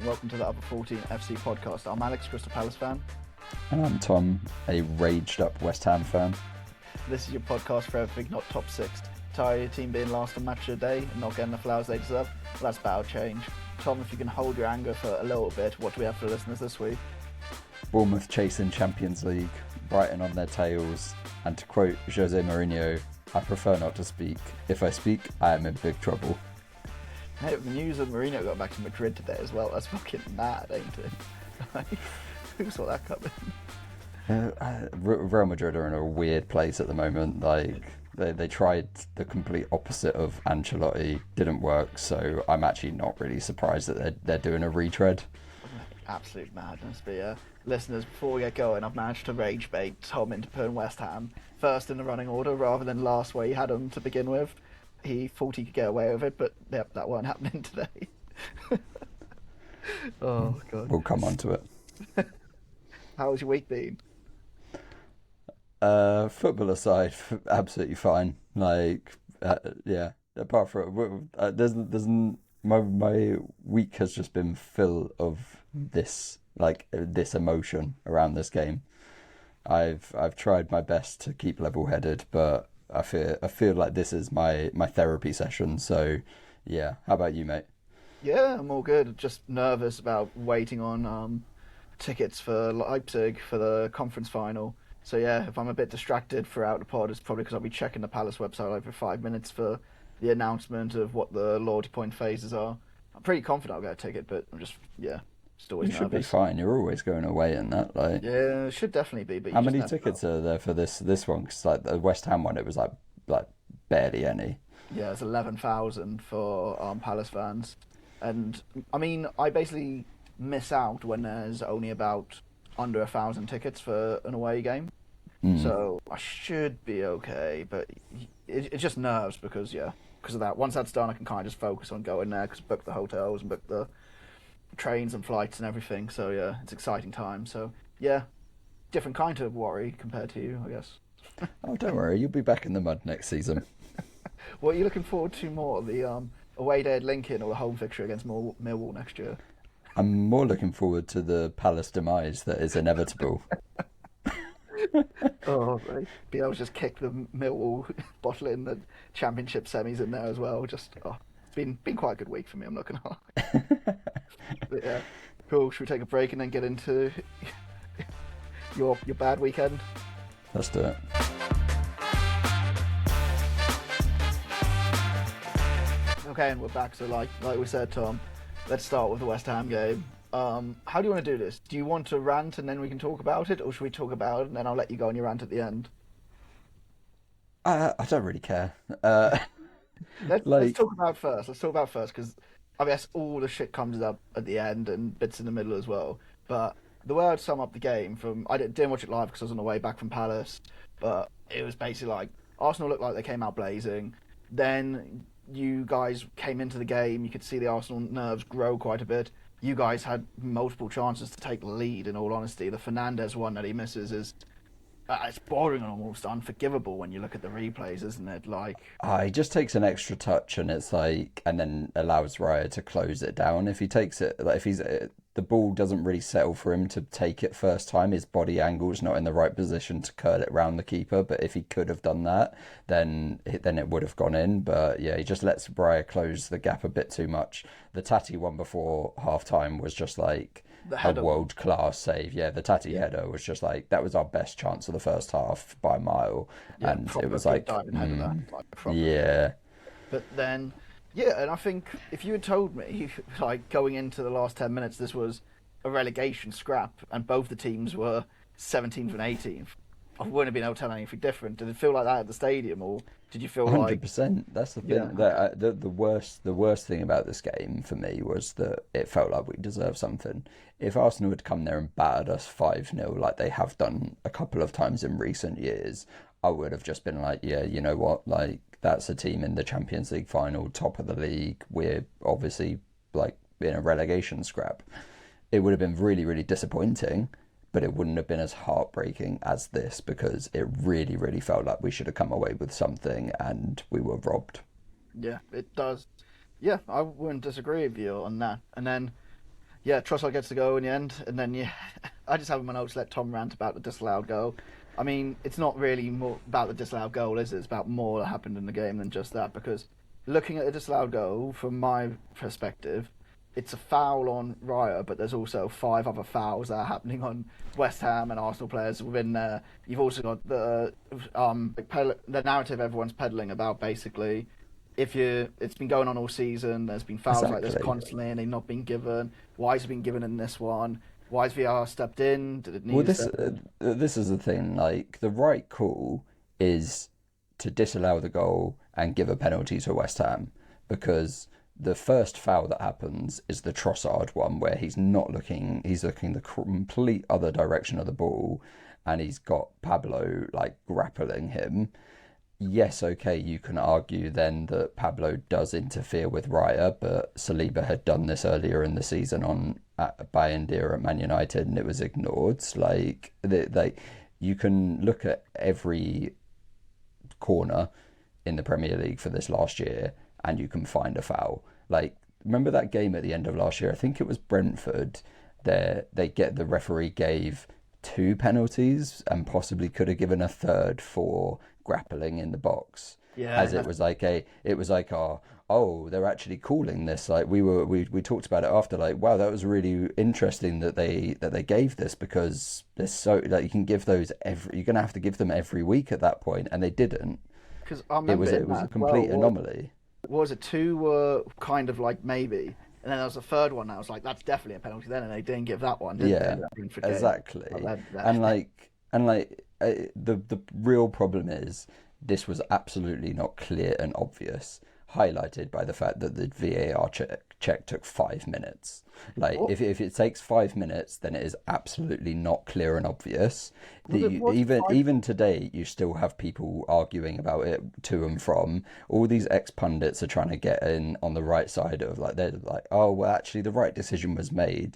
and welcome to the Upper 14 FC podcast. I'm Alex, Crystal Palace fan. And I'm Tom, a raged up West Ham fan. This is your podcast for everything not top six. Tired of your team being last on match of the day and not getting the flowers they deserve? Well, that's about to change. Tom, if you can hold your anger for a little bit, what do we have for listeners this week? Bournemouth chasing Champions League, Brighton on their tails, and to quote Jose Mourinho, I prefer not to speak. If I speak, I am in big trouble. Hey, the news of Mourinho got back to Madrid today as well. That's fucking mad, ain't it? Who saw that coming? Real Madrid are in a weird place at the moment. Like they tried the complete opposite of Ancelotti, didn't work. So I'm actually not really surprised that they're doing a retread. Absolute madness. But yeah, listeners, before we get going, I've managed to rage bait Tom into putting West Ham first in the running order rather than last where he had them to begin with. He thought he could get away with it, but yep, that weren't happening today. Oh god. We'll come on to it. How's your week been? Football aside, absolutely fine. Like, yeah. Apart from my week has just been full of this emotion around this game. I've tried my best to keep level-headed, but I feel like this is my therapy session. So, yeah. How about you, mate? Yeah, I'm all good. Just nervous about waiting on tickets for Leipzig for the conference final. So yeah, if I'm a bit distracted throughout the pod, it's probably because I'll be checking the Palace website over 5 minutes for the announcement of what the loyalty point phases are. I'm pretty confident I'll get a ticket, but I'm just always nervous. You should be fine. You're always going away in that. Like, yeah, it should definitely be. But how many tickets are there for this one? Because like the West Ham one, it was like barely any. Yeah, it's 11,000 for Palace fans, and I mean, I basically miss out when there's only about under 1,000 tickets for an away game. So I should be okay, but it's just nerves because of that. Once that's done, I can kind of just focus on going there because book the hotels and book the trains and flights and everything. So yeah, it's exciting time. So yeah, different kind of worry compared to you, I guess. Oh, don't worry, you'll be back in the mud next season. What are you looking forward to more, the away day at Lincoln or the home fixture against Millwall next year? I'm more looking forward to the Palace demise that is inevitable. Oh, right. Be able to just kick the Millwall bottle in the championship semis in there as well. It's been quite a good week for me, I'm not gonna lie. But yeah, cool. Should we take a break and then get into your bad weekend? Let's do it. Okay, and we're back. So like we said, Tom, let's start with the West Ham game. How do you want to do this? Do you want to rant and then we can talk about it, or should we talk about it and then I'll let you go on your rant at the end? I don't really care. Let's talk about first. Let's talk about first because I guess all the shit comes up at the end and bits in the middle as well. But the way I'd sum up the game I didn't watch it live because I was on the way back from Palace, but it was basically like Arsenal looked like they came out blazing. Then you guys came into the game. You could see the Arsenal nerves grow quite a bit. You guys had multiple chances to take the lead, in all honesty. The Fernandes one that he misses is it's boring and almost unforgivable when you look at the replays, isn't it? Like, he just takes an extra touch and it's like, and then allows Raya to close it down. If he takes it, like if the ball doesn't really settle for him to take it first time, his body angle's not in the right position to curl it round the keeper. But if he could have done that, then it would have gone in. But yeah, he just lets Raya close the gap a bit too much. The Tati one before half time was just like a world class save. Yeah, the Tati header was just like, that was our best chance of the first half by a mile. Yeah, and it was like, yeah. But then, yeah, and I think if you had told me, like, going into the last 10 minutes, this was a relegation scrap and both the teams were 17th and 18th, I wouldn't have been able to tell anything different. Did it feel like that at the stadium, or did you feel 100%. That's the thing. Yeah. The worst thing about this game for me was that it felt like we deserved something. If Arsenal had come there and battered us 5-0 like they have done a couple of times in recent years, I would have just been like, yeah, you know what, like, that's a team in the Champions League final, top of the league. We're obviously like in a relegation scrap. It would have been really, really disappointing, but it wouldn't have been as heartbreaking as this because it really, really felt like we should have come away with something and we were robbed. Yeah, it does. Yeah, I wouldn't disagree with you on that. And then, yeah, Trossard gets the goal in the end, and then yeah, I just have in my notes let Tom rant about the disallowed goal. I mean, it's not really more about the disallowed goal, is it? It's about more that happened in the game than just that. Because looking at the disallowed goal from my perspective, it's a foul on Raya, but there's also 5 other fouls that are happening on West Ham and Arsenal players within there. You've also got the narrative everyone's peddling about basically it's been going on all season. There's been fouls like this constantly, and they've not been given. Why has it been given in this one? Why has VAR stepped in? Did it need? Well, this is the thing. Like the right call is to disallow the goal and give a penalty to West Ham, because the first foul that happens is the Trossard one where he's not looking. He's looking the complete other direction of the ball, and he's got Pablo like grappling him. Yes, okay, you can argue then that Pablo does interfere with Raya, but Saliba had done this earlier in the season on Bayindir at Man United, and it was ignored. Like you can look at every corner in the Premier League for this last year, and you can find a foul. Like, remember that game at the end of last year? I think it was Brentford. The referee gave 2 penalties and possibly could have given a third for grappling in the box. Yeah, as it was like they're actually calling this. Like we talked about it after, like, wow, that was really interesting that they gave this, because there's so like you can give those you're gonna have to give them every week at that point, and they didn't. Because it was a complete anomaly. Was it 2 were kind of like maybe, and then there was a third one that was like that's definitely a penalty then, and they didn't give that one, did they? Exactly. The real problem is this was absolutely not clear and obvious, highlighted by the fact that the VAR check took 5 minutes. Like, if it takes 5 minutes, then it is absolutely not clear and obvious. Even today, you still have people arguing about it to and from. All these ex-pundits are trying to get in on the right side of, like, they're like, oh, well, actually, the right decision was made.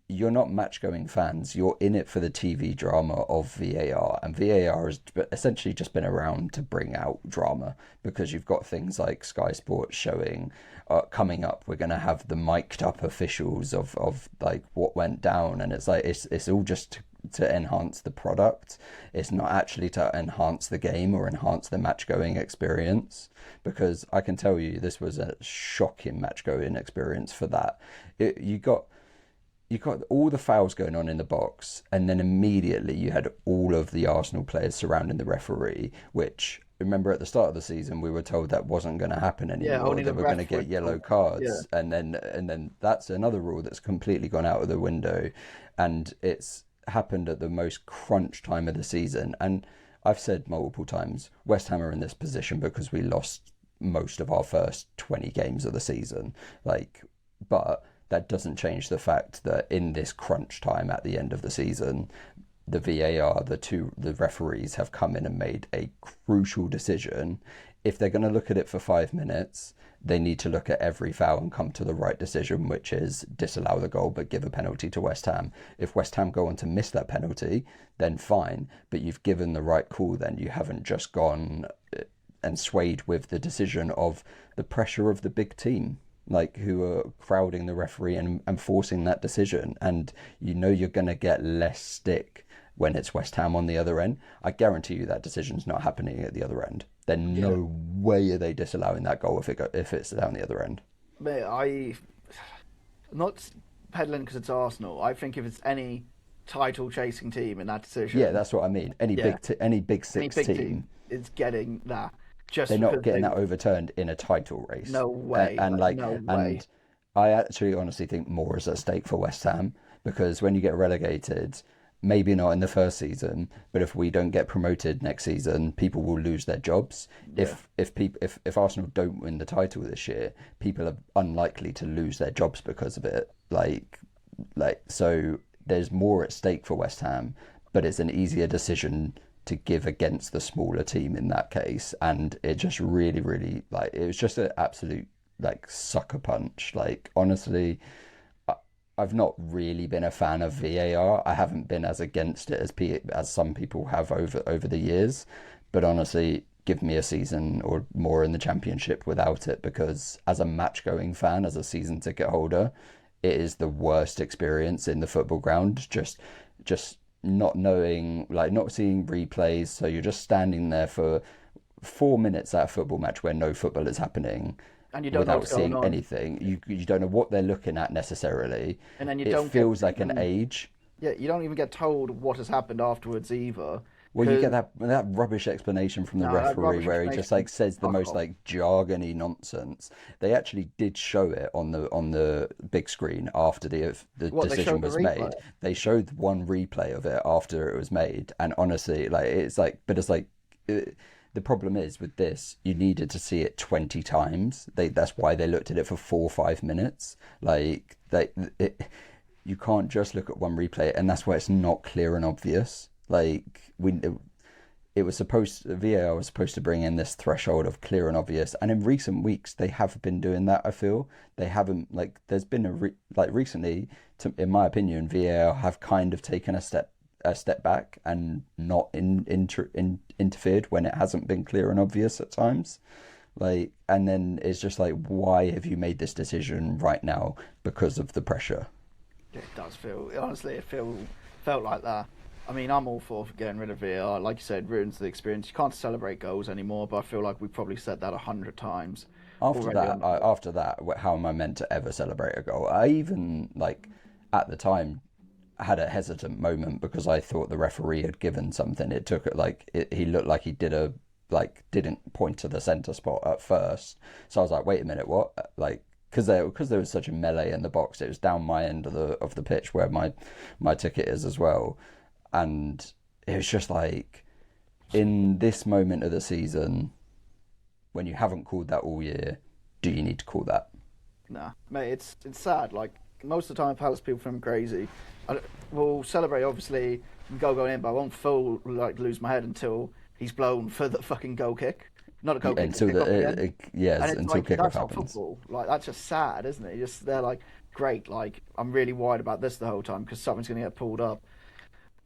You're not match-going fans. You're in it for the TV drama of VAR, and VAR has essentially just been around to bring out drama, because you've got things like Sky Sports showing coming up. We're going to have the mic'd up officials of like what went down, and it's like it's all just to enhance the product. It's not actually to enhance the game or enhance the match-going experience, because I can tell you this was a shocking match-going experience for that. You got all the fouls going on in the box, and then immediately you had all of the Arsenal players surrounding the referee, which, remember, at the start of the season we were told that wasn't going to happen anymore. Yeah, only they were going to get yellow cards. Yeah. And then that's another rule that's completely gone out of the window, and it's happened at the most crunch time of the season. And I've said multiple times, West Ham are in this position because we lost most of our first 20 games of the season. But that doesn't change the fact that in this crunch time at the end of the season, the VAR, the referees have come in and made a crucial decision. If they're going to look at it for 5 minutes, they need to look at every foul and come to the right decision, which is disallow the goal but give a penalty to West Ham. If West Ham go on to miss that penalty, then fine, but you've given the right call then. You haven't just gone and swayed with the decision of the pressure of the big team, like, who are crowding the referee and forcing that decision. And you're going to get less stick when it's West Ham on the other end. I guarantee you that decision's not happening at the other end. Then no way are they disallowing that goal if it's down the other end. Mate, I'm not peddling because it's Arsenal. I think if it's any title chasing team in that decision, yeah, that's what I mean. Any big six team is getting that. They're not getting that overturned in a title race. No way. No way. And I actually honestly think more is at stake for West Ham, because when you get relegated, maybe not in the first season, but if we don't get promoted next season, people will lose their jobs. Yeah. If Arsenal don't win the title this year, people are unlikely to lose their jobs because of it. So there's more at stake for West Ham, but it's an easier decision to give against the smaller team in that case. And it just really, really, it was just an absolute sucker punch. Honestly, I've not really been a fan of VAR. I haven't been as against it as some people have over the years, but honestly, give me a season or more in the Championship without it, because as a match going fan, as a season ticket holder, it is the worst experience in the football ground. Just not knowing, like not seeing replays. So you're just standing there for 4 minutes at a football match where no football is happening, and you don't know without what's going seeing on. anything. You don't know what they're looking at necessarily. And then you It don't feels get like an age. Yeah, you don't even get told what has happened afterwards either. Well, you get that rubbish explanation from the No, that referee rubbish where he just like says the fuck most off. like jargony nonsense. They actually did show it on the big screen after the What, they decision showed the was replay? made. They showed one replay of it after it was made, and honestly, like it's like, but it's like. The problem is with this, you needed to see it 20 times. That's why they looked at it for 4 or 5 minutes. Like you can't just look at one replay, and that's why it's not clear and obvious. Like it was VAR was supposed to bring in this threshold of clear and obvious, and in recent weeks they have been doing that. I feel they haven't, like there's been recently, in my opinion, VAR have kind of taken a step back and not interfered when it hasn't been clear and obvious at times. Like, and then it's just like, why have you made this decision right now? Because of the pressure. It does feel, honestly, felt like that. I mean, I'm all for getting rid of VAR. Like you said, ruins the experience. You can't celebrate goals anymore, but I feel like we probably said that 100 times. After that, how am I meant to ever celebrate a goal? I even, like, at the time, had a hesitant moment because I thought the referee had given something. It took it like he looked like he didn't point to the centre spot at first. So I was like, wait a minute, what? Like, because there was such a melee in the box. It was down my end of the pitch where my ticket is as well, and it was just like, in this moment of the season, when you haven't called that all year, do you need to call that? Nah, mate, it's sad. Like, most of the time, Palace people think I'm crazy. We'll celebrate, obviously, going in, but I won't lose my head until he's blown for the fucking goal kick. Not a goal kick. Until until like, kickoff that's happens. not football. Like, that's just sad, isn't it? They're like, great. Like, I'm really worried about this the whole time because something's going to get pulled up.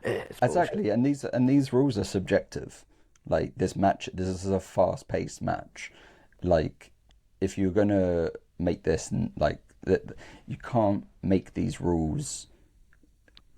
Exactly, and these rules are subjective. Like, this is a fast-paced match. Like, if you're gonna make this like that, you can't make these rules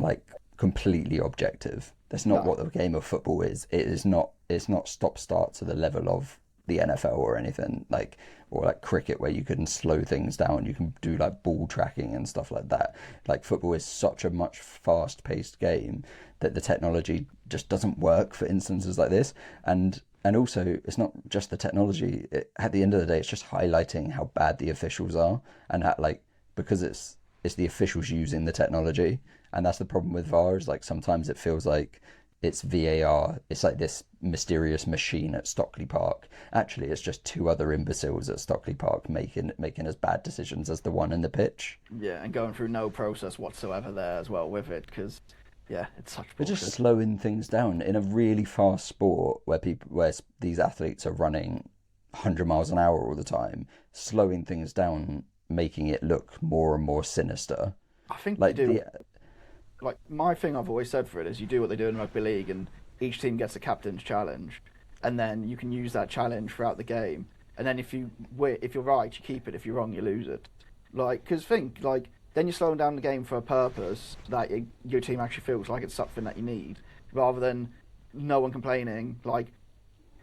like completely objective. That's not what the game of football is. It is not. It's not stop-start to the level of the NFL or anything, like, or like cricket, where you can slow things down. You can do like ball tracking and stuff like that. Like, football is such a much fast-paced game that the technology just doesn't work for instances like this. And also, it's not just the technology. At the end of the day, it's just highlighting how bad the officials are, and how, like, because it's the officials using the technology, and that's the problem with VAR. Is like, sometimes it feels like it's VAR. It's like this mysterious machine at Stockley Park. Actually, it's just two other imbeciles at Stockley Park making as bad decisions as the one in the pitch. Yeah, and going through no process whatsoever there as well with it, because yeah, it's such bullshit. They're just slowing things down in a really fast sport where these athletes are running 100 miles an hour all the time, slowing things down, making it look more and more sinister. I think Like, they do. Like, my thing I've always said for it is, you do what they do in rugby league, and each team gets a captain's challenge, and then you can use that challenge throughout the game. And then if you're right, you keep it. If you're wrong, you lose it. Like, because then you're slowing down the game for a purpose that your team actually feels like it's something that you need, rather than no one complaining. Like,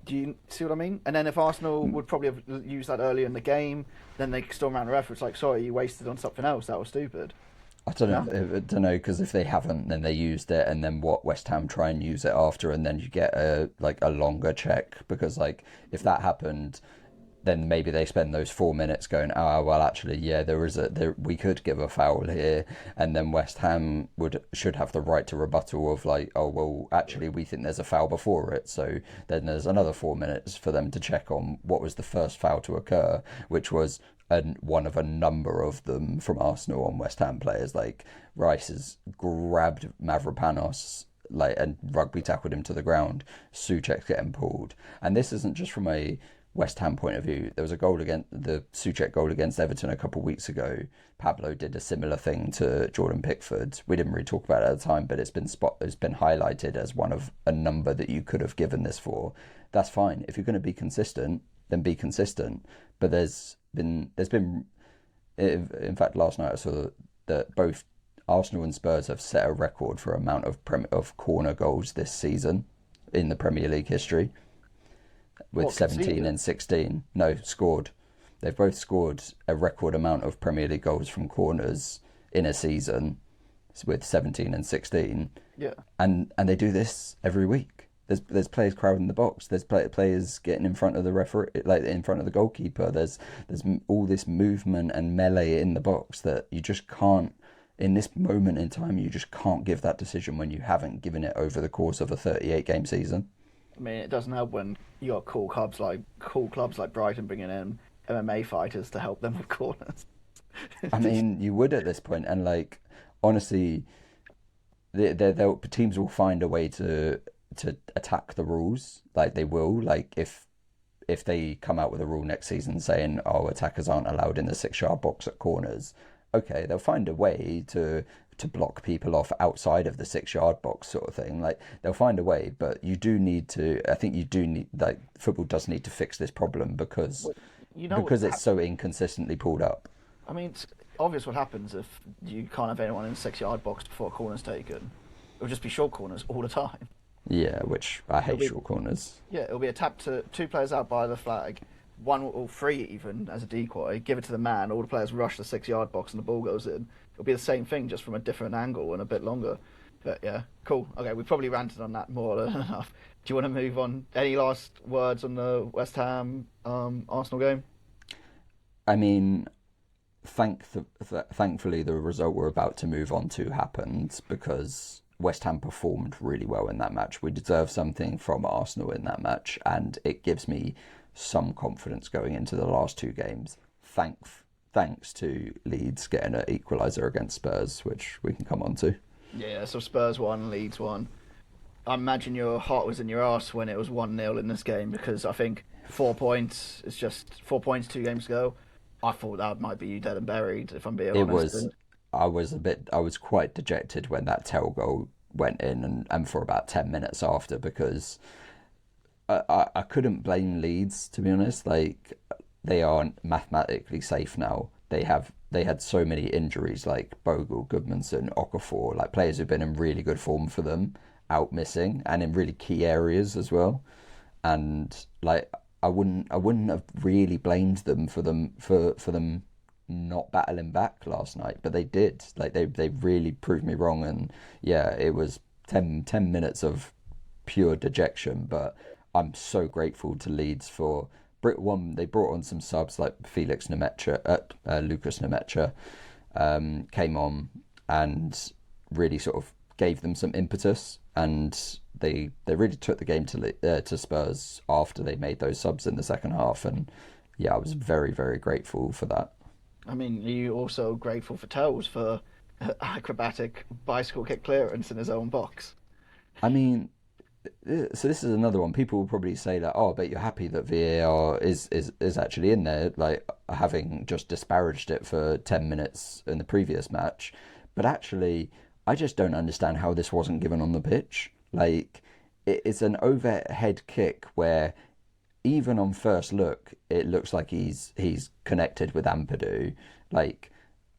do you see what I mean? And then if Arsenal would probably have used that earlier in the game, then they storm around the ref. It's like, sorry, you wasted on something else. That was stupid. I don't know, because if they haven't, then they used it, and then West Ham try and use it after, and then you get a longer check, because like, if that happened, then maybe they spend those 4 minutes going, well, actually, yeah, we could give a foul here, and then West Ham should have the right to rebuttal of like, oh, well, actually, we think there's a foul before it, so then there's another 4 minutes for them to check on what was the first foul to occur, which was one of a number of them from Arsenal on West Ham players. Like, Rice has grabbed Mavropanos, like, and rugby tackled him to the ground. Souček's getting pulled, and this isn't just from a West Ham point of view. There was a goal against the Souček goal against Everton a couple of weeks ago. Pablo did a similar thing to Jordan Pickford. We didn't really talk about it at the time, but it's been highlighted as one of a number that you could have given this for. That's fine. If you're going to be consistent, then be consistent. But there's been in fact, last night I saw that both Arsenal and Spurs have set a record for amount of corner goals this season in the Premier League history, with 17 and 16. No, scored. They've both scored a record amount of Premier League goals from corners in a season, with 17 and 16. Yeah. And they do this every week. There's players crowding the box. There's players getting in front of the referee, like in front of the goalkeeper. There's all this movement and melee in the box that you just can't. In this moment in time, you just can't give that decision when you haven't given it over the course of a 38-game season. I mean, it doesn't help when you got cool clubs like Brighton bringing in MMA fighters to help them with corners. I mean, you would at this point, and like honestly, teams will find a way to attack the rules. Like they will. Like if they come out with a rule next season saying, "Oh, attackers aren't allowed in the 6-yard box at corners," okay, they'll find a way to block people off outside of the 6-yard box, sort of thing. Like they'll find a way, but you do need to. I think you do need, like, football does need to fix this problem because it's so inconsistently pulled up. I mean, it's obvious what happens if you can't have anyone in the 6-yard box before a corner's taken. It'll just be short corners all the time. Yeah, which I hate short corners. Yeah, it'll be a tap to 2 players out by the flag, 1 or 3 even as a decoy, give it to the man, all the players rush the 6-yard box and the ball goes in. It'll be the same thing, just from a different angle and a bit longer. But yeah, cool. Okay, we probably ranted on that more than enough. Do you want to move on? Any last words on the West Ham Arsenal game? I mean, thankfully the result we're about to move on to happened, because West Ham performed really well in that match. We deserve something from Arsenal in that match, and it gives me some confidence going into the last 2 games. Thanks to Leeds getting an equaliser against Spurs, which we can come on to. Yeah, so Spurs won, Leeds won. I imagine your heart was in your arse when it was 1-0 in this game, because I think 4 points, it's just 4 points, 2 games to go. I thought that might be you dead and buried, if I'm being honest. I was quite dejected when that tail goal went in, and for about 10 minutes after, because I couldn't blame Leeds, to be honest. Like, they are mathematically safe now. They had so many injuries, like Bogle, Goodmanson, Okafor, like players who've been in really good form for them, out missing, and in really key areas as well. And like I wouldn't have really blamed them for them not battling back last night, but they did. Like they really proved me wrong, and yeah, it was 10 minutes of pure dejection. But I'm so grateful to Leeds for they brought on some subs like Lucas Nemecha came on and really sort of gave them some impetus, and they really took the game to Spurs after they made those subs in the second half. And yeah, I was very, very grateful for that. I mean, are you also grateful for Toes for acrobatic bicycle kick clearance in his own box? I mean, so this is another one. People will probably say that, oh, I bet you're happy that VAR is actually in there, like having just disparaged it for 10 minutes in the previous match. But actually, I just don't understand how this wasn't given on the pitch. Like, it's an overhead kick where even on first look, it looks like he's connected with Ampadu. Like,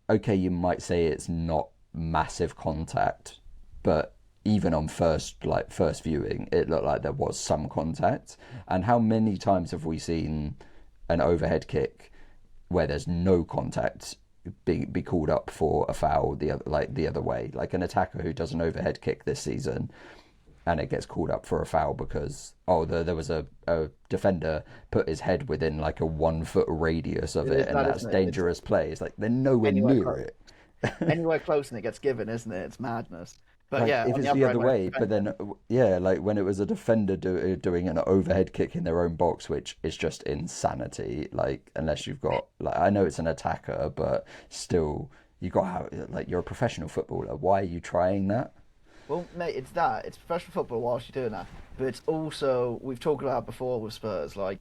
okay, you might say it's not massive contact, but even on first viewing, it looked like there was some contact. And how many times have we seen an overhead kick where there's no contact be called up for a foul the other way? Like an attacker who does an overhead kick this season, and it gets called up for a foul because there was a defender put his head within like a 1 foot radius of it, and that's dangerous play. It's like they're nowhere near it. Anywhere close and it gets given, isn't it? It's madness. But like, yeah, if it's the other way, but then like when it was a defender doing an overhead kick in their own box, which is just insanity. Like, unless you've got, like, I know it's an attacker, but still, you're a professional footballer. Why are you trying that? Well, mate, it's professional football whilst you're doing that, but it's also, we've talked about before with Spurs, like,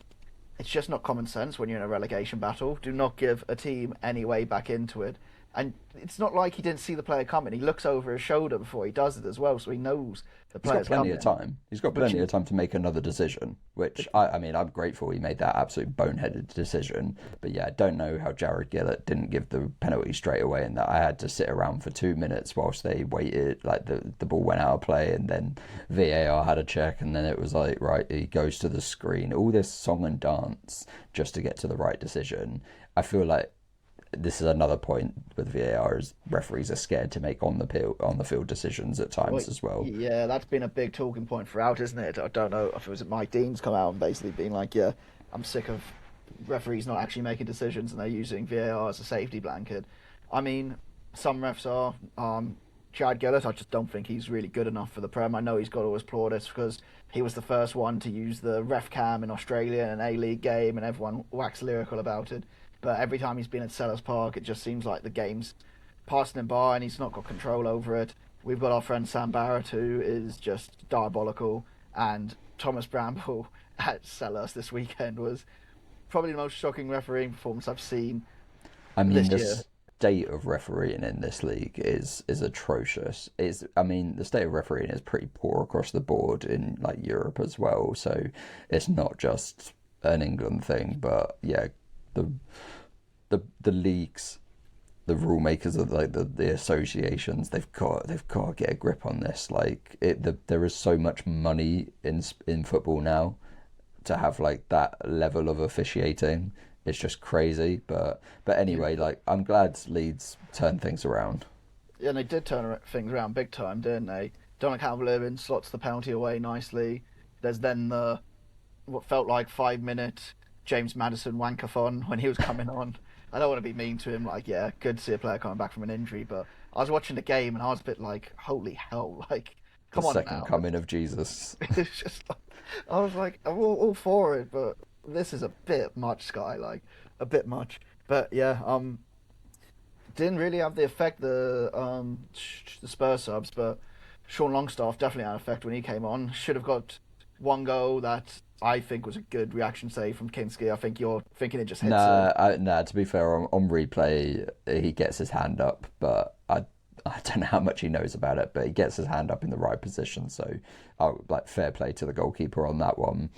it's just not common sense when you're in a relegation battle. Do not give a team any way back into it. And it's not like he didn't see the player coming. He looks over his shoulder before he does it as well, so he knows the player's coming. He's got plenty of time. He's got plenty of time to make another decision, which, I mean, I'm grateful he made that absolute boneheaded decision. But yeah, I don't know how Jared Gillett didn't give the penalty straight away, and that I had to sit around for 2 minutes whilst they waited, like the ball went out of play, and then VAR had a check, and then it was like, right, he goes to the screen. All this song and dance just to get to the right decision. I feel like this is another point with VAR is referees are scared to make on the field decisions at times as well. Yeah, that's been a big talking point throughout, isn't it? I don't know if it was Mike Dean's come out and basically being like, yeah, I'm sick of referees not actually making decisions and they're using VAR as a safety blanket. I mean, some refs are. Chad Gillett, I just don't think he's really good enough for the Prem. I know he's got to his plaudits because he was the first one to use the ref cam in Australia in an A-League game and everyone waxed lyrical about it. But every time he's been at Sellers Park, it just seems like the game's passing him by and he's not got control over it. We've got our friend Sam Barrett, who is just diabolical, and Thomas Bramble at Sellers this weekend was probably the most shocking refereeing performance I've seen this year. State of refereeing in this league is atrocious. The state of refereeing is pretty poor across the board in like Europe as well. So it's not just an England thing, but yeah, the leagues, the rule makers of like the associations, they've got to get a grip on this. Like there is so much money in football now to have like that level of officiating. It's just crazy. But anyway, like I'm glad Leeds turned things around. Yeah, and they did turn things around big time, didn't they? Dominic Calvert-Lewin slots the penalty away nicely. There's then what felt like 5-minute James Maddison wankathon when he was coming on. I don't want to be mean to him, like, yeah, good to see a player coming back from an injury, but I was watching the game and I was a bit like, holy hell, like, come on now. The second coming of Jesus. It's just like, I was like, I'm all for it, but this is a bit much, Sky, like, a bit much. But yeah, didn't really have the effect the Spurs subs, but Sean Longstaff definitely had an effect when he came on. Should have got one goal that I think was a good reaction save from Kinski. I think you're thinking it just hits it. Nah, to be fair, on replay, he gets his hand up, but I don't know how much he knows about it, but he gets his hand up in the right position, so fair play to the goalkeeper on that one.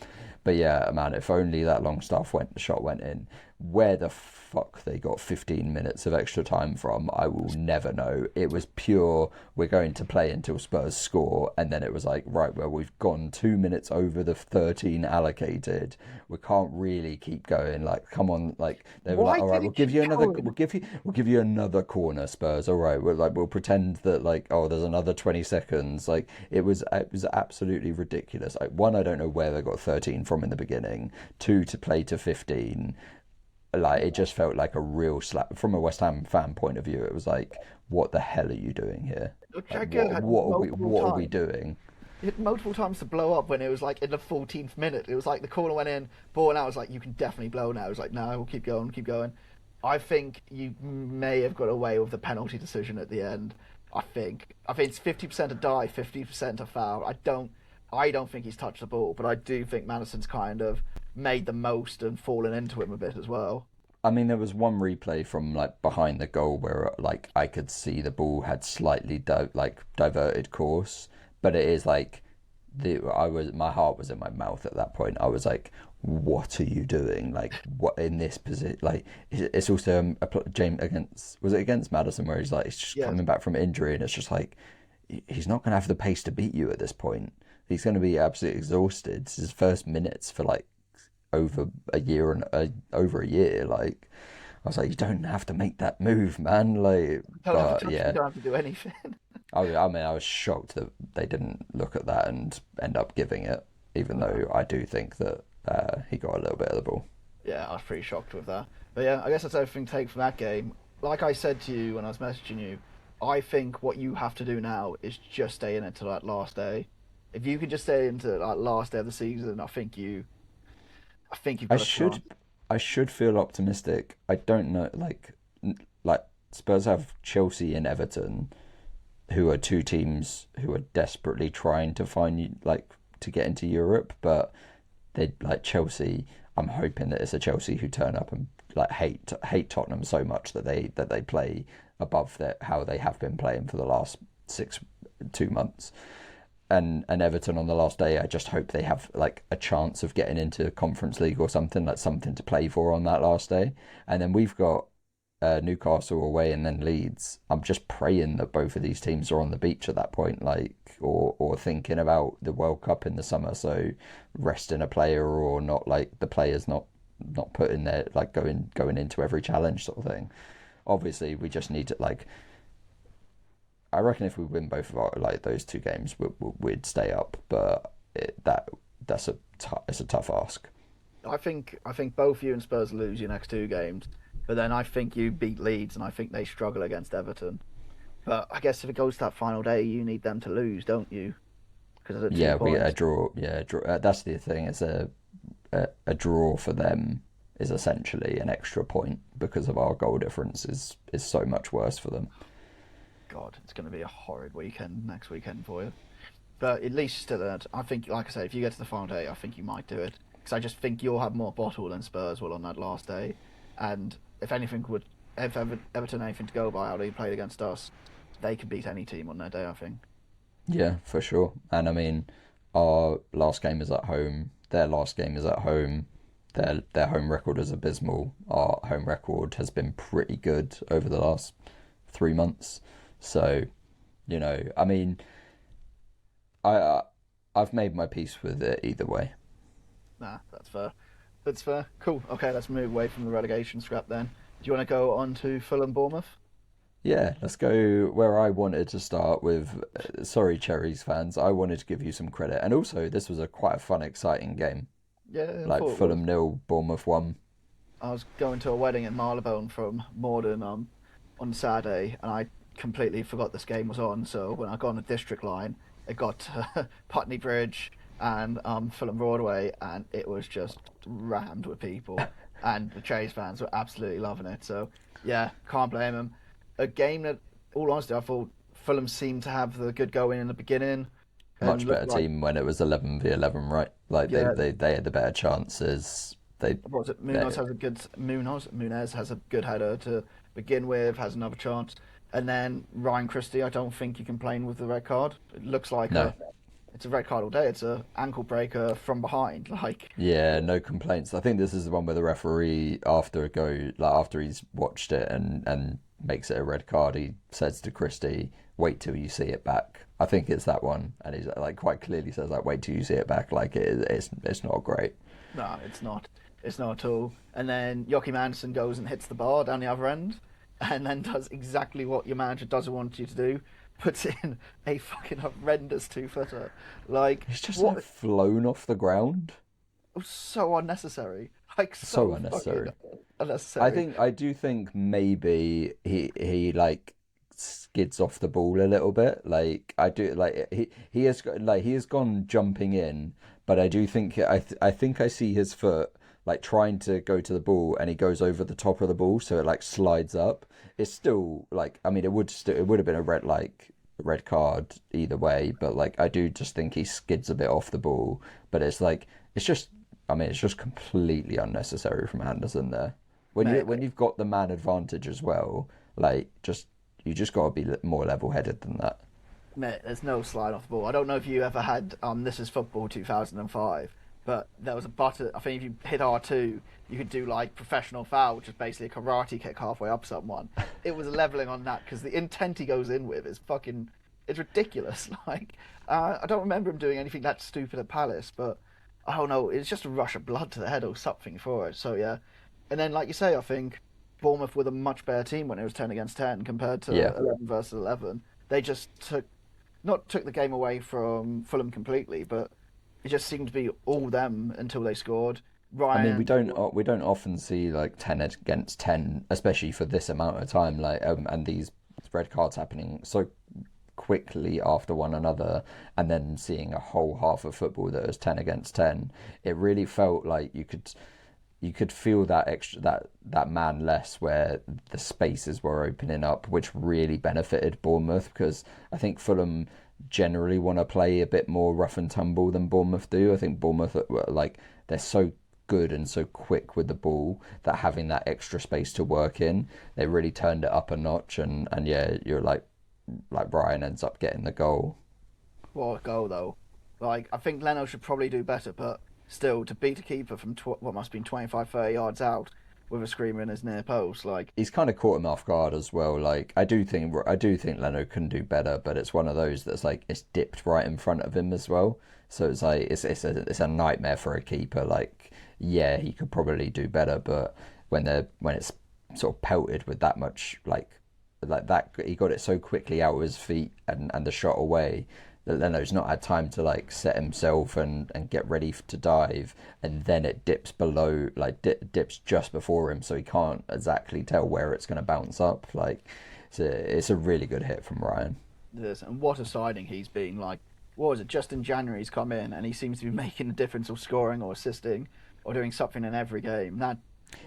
But yeah, man, if only that Longstaff shot went in. Where the fuck they got 15 minutes of extra time from, I will never know. It was pure, we're going to play until Spurs score, and then it was like, right, well, we've gone 2 minutes over the 13 allocated. We can't really keep going. Like, come on, like they were like, all right, we'll give you another corner, Spurs. All right, we'll pretend that like, oh, there's another 20 seconds. Like it was absolutely ridiculous. Like one, I don't know where they got 13 from in the beginning. 2, to play to 15. Like it just felt like a real slap from a West Ham fan point of view. It was like, what the hell are you doing here? Like, what are we doing? It had multiple times to blow up when it was like in the 14th minute. It was like the corner went in, ball out. I was like, you can definitely blow now. It was like, no, we'll keep going. I think you may have got away with the penalty decision at the end. I think it's 50% a die, 50% a foul. I don't think he's touched the ball, but I do think Madison's kind of made the most and fallen into him a bit as well. I mean, there was one replay from like behind the goal where like I could see the ball had slightly diverted course, but it is like my heart was in my mouth at that point. I was like, what are you doing? Like, what in this position? Like, it's also against Maddison where he's like, he's just coming back from injury, and it's just like, he's not going to have the pace to beat you at this point. He's going to be absolutely exhausted. It's his first minutes for like over a year. Like, I was like, you don't have to make that move, man. Like, you don't have to do anything. I was shocked that they didn't look at that and end up giving it, even though I do think that he got a little bit of the ball. Yeah, I was pretty shocked with that. But yeah, I guess that's everything to take from that game. Like I said to you when I was messaging you, I think what you have to do now is just stay in it till that last day. If you can just stay into that last day of the season, I think you've got a chance. I should feel optimistic. I don't know, like Spurs have Chelsea and Everton, who are two teams who are desperately trying to find to get into Europe, but they like Chelsea. I'm hoping that it's a Chelsea who turn up and like hate Tottenham so much that they play above how they have been playing for the last 2 months. And Everton on the last day, I just hope they have like a chance of getting into Conference League or something, like something to play for on that last day. And then we've got Newcastle away and then Leeds. I'm just praying that both of these teams are on the beach at that point, like or thinking about the World Cup in the summer, so resting a player or not, like the players not putting their like going into every challenge sort of thing. Obviously, we just need to like. I reckon if we win both of our like those 2 games, we'd stay up. But it's a tough ask. I think both you and Spurs lose your next 2 games, but then I think you beat Leeds, and I think they struggle against Everton. But I guess if it goes to that final day, you need them to lose, don't you? Because we get a draw. Yeah, draw. That's the thing. It's a draw for them is essentially an extra point because of our goal difference is so much worse for them. God, it's going to be a horrid weekend next weekend for you. But at least still, I think, like I said, if you get to the final day, I think you might do it. Because I just think you'll have more bottle than Spurs will on that last day. And if Everton anything to go by how they played against us, they could beat any team on their day, I think. Yeah, for sure. And I mean, our last game is at home. Their last game is at home. Their home record is abysmal. Our home record has been pretty good over the last 3 months. So, I mean, I've made my peace with it either way. Nah, that's fair. That's fair. Cool. Okay, let's move away from the relegation scrap then. Do you want to go on to Fulham Bournemouth? Yeah, let's go where I wanted to start with. Sorry, Cherries fans, I wanted to give you some credit. And also, this was quite a fun, exciting game. Yeah, like Fulham 0, Bournemouth 1. I was going to a wedding in Marylebone from Morden on Saturday, and I completely forgot this game was on. So when I got on the district line, it got to Putney Bridge and Fulham Broadway, and it was just rammed with people. And the Cherries fans were absolutely loving it. So yeah, can't blame them. A game that, all honesty, I thought Fulham seemed to have the good going in the beginning. Much better team when it was 11v11, right? Like yeah. they had the better chances. Munez has a good header to begin with, has another chance, and then Ryan Christie. I don't think you can complain with the red card. It looks like it's a red card all day. It's a ankle breaker from behind. Yeah, no complaints. I think this is the one where the referee after he's watched it and makes it a red card, he says to Christie, "Wait till you see it back." I think it's that one, and he's like quite clearly says like, "Wait till you see it back." Like it's not great. No, it's not. It's not at all. And then Joachim Andersen goes and hits the bar down the other end, and then does exactly what your manager doesn't want you to do. Puts in a fucking horrendous 2-footer. Like it's just like flown off the ground. It was so unnecessary. So unnecessary. I do think maybe he like skids off the ball a little bit. Like I do, like he has gone jumping in, but I do think I think I see his foot like trying to go to the ball, and he goes over the top of the ball, so it like slides up. It's still like, I mean, it would have been a red card either way, but like I do just think he skids a bit off the ball. But it's just completely unnecessary from Anderson there. When you've got the man advantage as well, like you just got to be more level-headed than that. Mate, there's no slide off the ball. I don't know if you ever had This Is Football 2005, but there was a button. I think if you hit R2, you could do like professional foul, which is basically a karate kick halfway up someone. It was leveling on that because the intent he goes in with is it's ridiculous. Like I don't remember him doing anything that stupid at Palace, but I don't know, it's just a rush of blood to the head or something for it. So yeah, and then like you say, I think Bournemouth were a much better team when it was 10 against 10 compared to 11 versus 11. They just took the game away from Fulham completely, but it just seemed to be all them until they scored. I mean, we don't often see like 10 against 10, especially for this amount of time. Like and these red cards happening so quickly after one another, and then seeing a whole half of football that was 10 against 10. It really felt like you could feel that extra that man less, where the spaces were opening up, which really benefited Bournemouth, because I think Fulham generally want to play a bit more rough and tumble than Bournemouth do. I think Bournemouth, like, they're so good and so quick with the ball that having that extra space to work in, they really turned it up a notch. And yeah, you're like Brian ends up getting the goal. What a goal, though. Like, I think Leno should probably do better, but still, to beat a keeper from what must have been 25, 30 yards out with a screamer in his near post, like... He's kind of caught him off guard as well. Like, I do think Leno can do better, but it's one of those that's like, it's dipped right in front of him as well. So it's like, it's a nightmare for a keeper. Like, yeah, he could probably do better, but when it's sort of pelted with that much, like that, he got it so quickly out of his feet and the shot away, that Leno's not had time to like set himself and get ready to dive, and then it dips below, like dips just before him, so he can't exactly tell where it's going to bounce up. Like, it's a really good hit from Ryan. Yes, and what a signing he's been. Like, what was it, just in January he's come in and he seems to be making a difference, or scoring or assisting or doing something in every game. That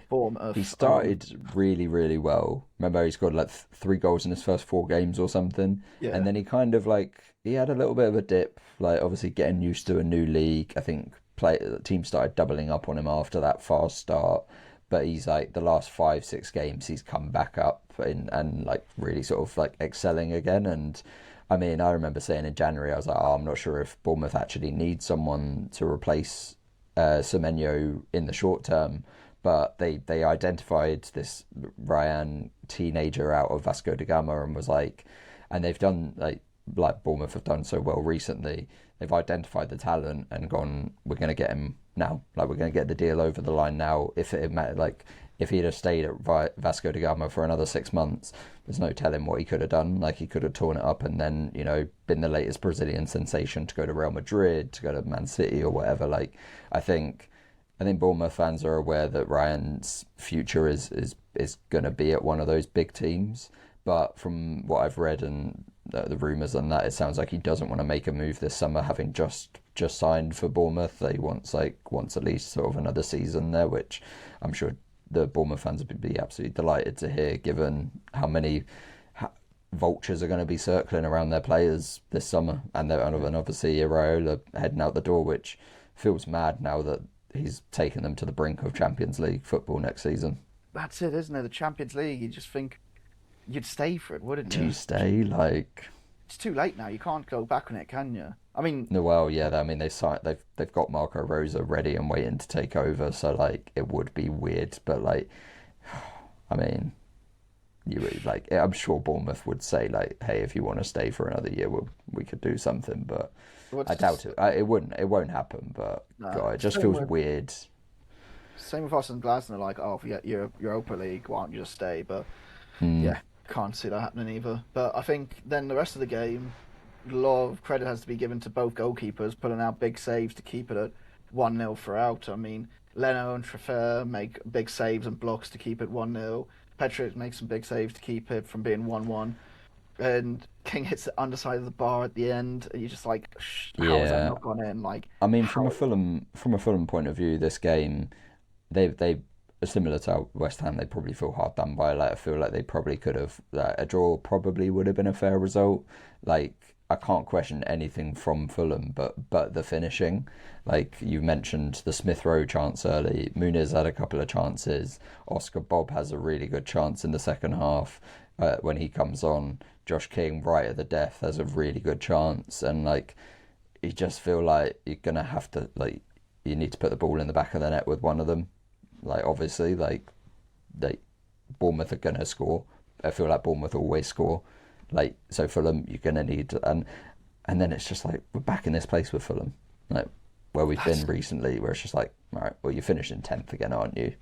form of... He started really, really well. Remember, he scored like 3 goals in his first 4 games or something. Yeah. And then he kind of like, he had a little bit of a dip, like obviously getting used to a new league. I think the team started doubling up on him after that fast start. But he's like, the last 5-6 games, he's come back up and like really sort of like excelling again. And I mean, I remember saying in January, I was like, I'm not sure if Bournemouth actually needs someone to replace Semenyo in the short term. But they identified this Ryan teenager out of Vasco da Gama and was like, and they've done like Bournemouth have done so well recently. They've identified the talent and gone, we're going to get him now. Like, we're going to get the deal over the line now. If it mattered, like, if he'd have stayed at Vasco da Gama for another 6 months, there's no telling what he could have done. Like, he could have torn it up and then, you know, been the latest Brazilian sensation to go to Real Madrid, to go to Man City or whatever. Like, I think Bournemouth fans are aware that Ryan's future is going to be at one of those big teams. But from what I've read and the rumours and that, it sounds like he doesn't want to make a move this summer, having just signed for Bournemouth. He wants at least sort of another season there, which I'm sure the Bournemouth fans would be absolutely delighted to hear, given how many vultures are going to be circling around their players this summer. And obviously Iraola heading out the door, which feels mad now that he's taken them to the brink of Champions League football next season. That's it, isn't it? The Champions League, you just think you'd stay for it, wouldn't you? Do you stay? Like, it's too late now. You can't go back on it, can you? I mean, no. Well, yeah. I mean, they've got Marco Rosa ready and waiting to take over. So like, it would be weird, but like, I mean, I'm sure Bournemouth would say like, hey, if you want to stay for another year, we could do something. But I doubt it. It won't happen. But no, God, it just feels weird. Same with us and Glasgow. Like, oh, if you get Europa League, why don't you just stay? But yeah, can't see that happening either. But I think then the rest of the game, a lot of credit has to be given to both goalkeepers, pulling out big saves to keep it at 1-0 throughout. I mean, Leno and Treffer make big saves and blocks to keep it 1-0. Petric makes some big saves to keep it from being 1-1. And King hits the underside of the bar at the end, and you're just like, how has that not gone in? Like, I mean, from a Fulham point of view, this game, they similar to West Ham, they probably feel hard done by. Like, I feel like they probably could have, like, a draw probably would have been a fair result. Like, I can't question anything from Fulham, but the finishing. Like, you mentioned the Smith Rowe chance early. Muniz had a couple of chances. Oscar Bob has a really good chance in the second half when he comes on. Josh King, right at the death, has a really good chance. And, like, you just feel like you're going to have to, like, you need to put the ball in the back of the net with one of them. Like, obviously, like, Bournemouth are going to score. I feel like Bournemouth always score. Like, so Fulham, you're going to need... And then it's just like, we're back in this place with Fulham. Like, where we've been recently, where it's just like, all right, well, you're finishing 10th again, aren't you?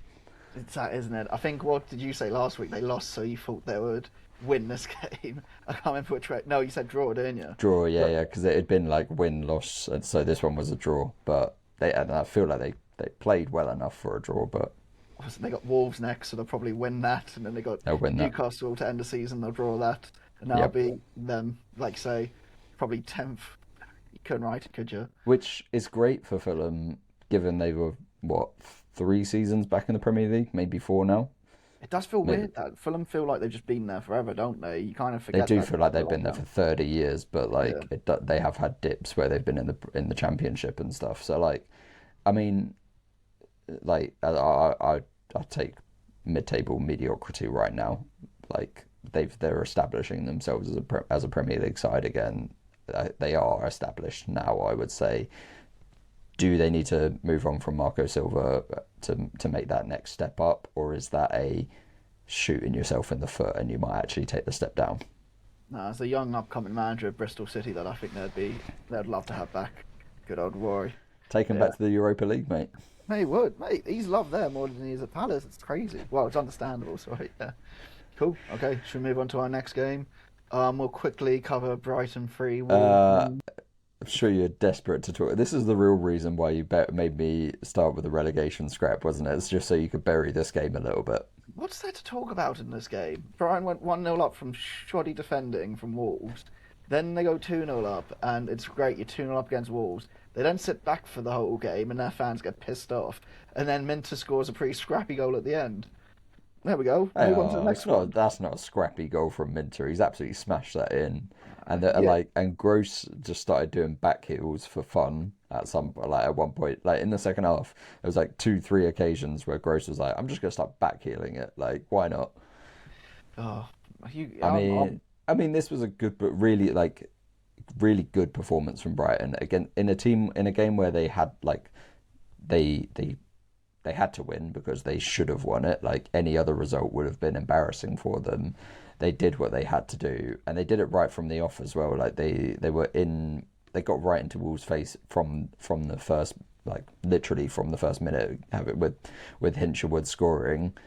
It's that, isn't it? I think, what did you say last week? They lost, so you thought they would win this game. I can't remember which way. No, you said draw, didn't you? Draw, yeah, because it had been like win-loss, and so this one was a draw. But I feel like they played well enough for a draw, but... They got Wolves next, so they'll probably win that, and then they got Newcastle to end the season, they'll draw that, and that'll be them, like, say, probably 10th. You couldn't write it, could you? Which is great for Fulham, given they were, 3 seasons back in the Premier League, maybe 4 now. It does feel weird that Fulham feel like they've just been there forever, don't they? You kind of They forget do that feel like they've long been there for now. 30 years, but Yeah. like they have had dips where they've been in the championship and stuff. So like, I mean, like I take mid-table mediocrity right now. Like they're establishing themselves as a Premier League side again. They are established now, I would say. Do they need to move on from Marco Silva to make that next step up, or is that a shooting yourself in the foot and you might actually take the step down? No, as a young upcoming manager of Bristol City that I think they'd love to have back. Good old Rory. Take them Yeah. back to the Europa League, mate. He would, mate. He's loved there more than he's at Palace. It's crazy. Well, it's understandable, sorry. Yeah. Cool. Okay, should we move on to our next game? We'll quickly cover Brighton 3, Wolves. Uh, I'm sure you're desperate to talk. This is the real reason why you made me start with the relegation scrap, wasn't it? It's just so you could bury this game a little bit. What's there to talk about in this game? Brighton went 1-0 up from shoddy defending from Wolves. Then they go 2-0 up, and it's great. You're 2-0 up against Wolves. They then sit back for the whole game, and their fans get pissed off. And then Minter scores a pretty scrappy goal at the end. There we go. Move on to the next one. That's not a scrappy goal from Minter. He's absolutely smashed that in, Yeah, and Gross just started doing back heels for fun at one point, like in the second half. There was like 2, 3 occasions where Gross was like, "I'm just gonna start back heeling it. Like, why not?" oh, I mean, this was a good, but really good performance from Brighton again in a game where they had like they they they had to win because they should have won it. Like any other result would have been embarrassing for them. They did what they had to do, and they did it right from the off as well. Like they got right into Wolves' face from the first, like literally from the first minute. Have it with Hinshelwood scoring,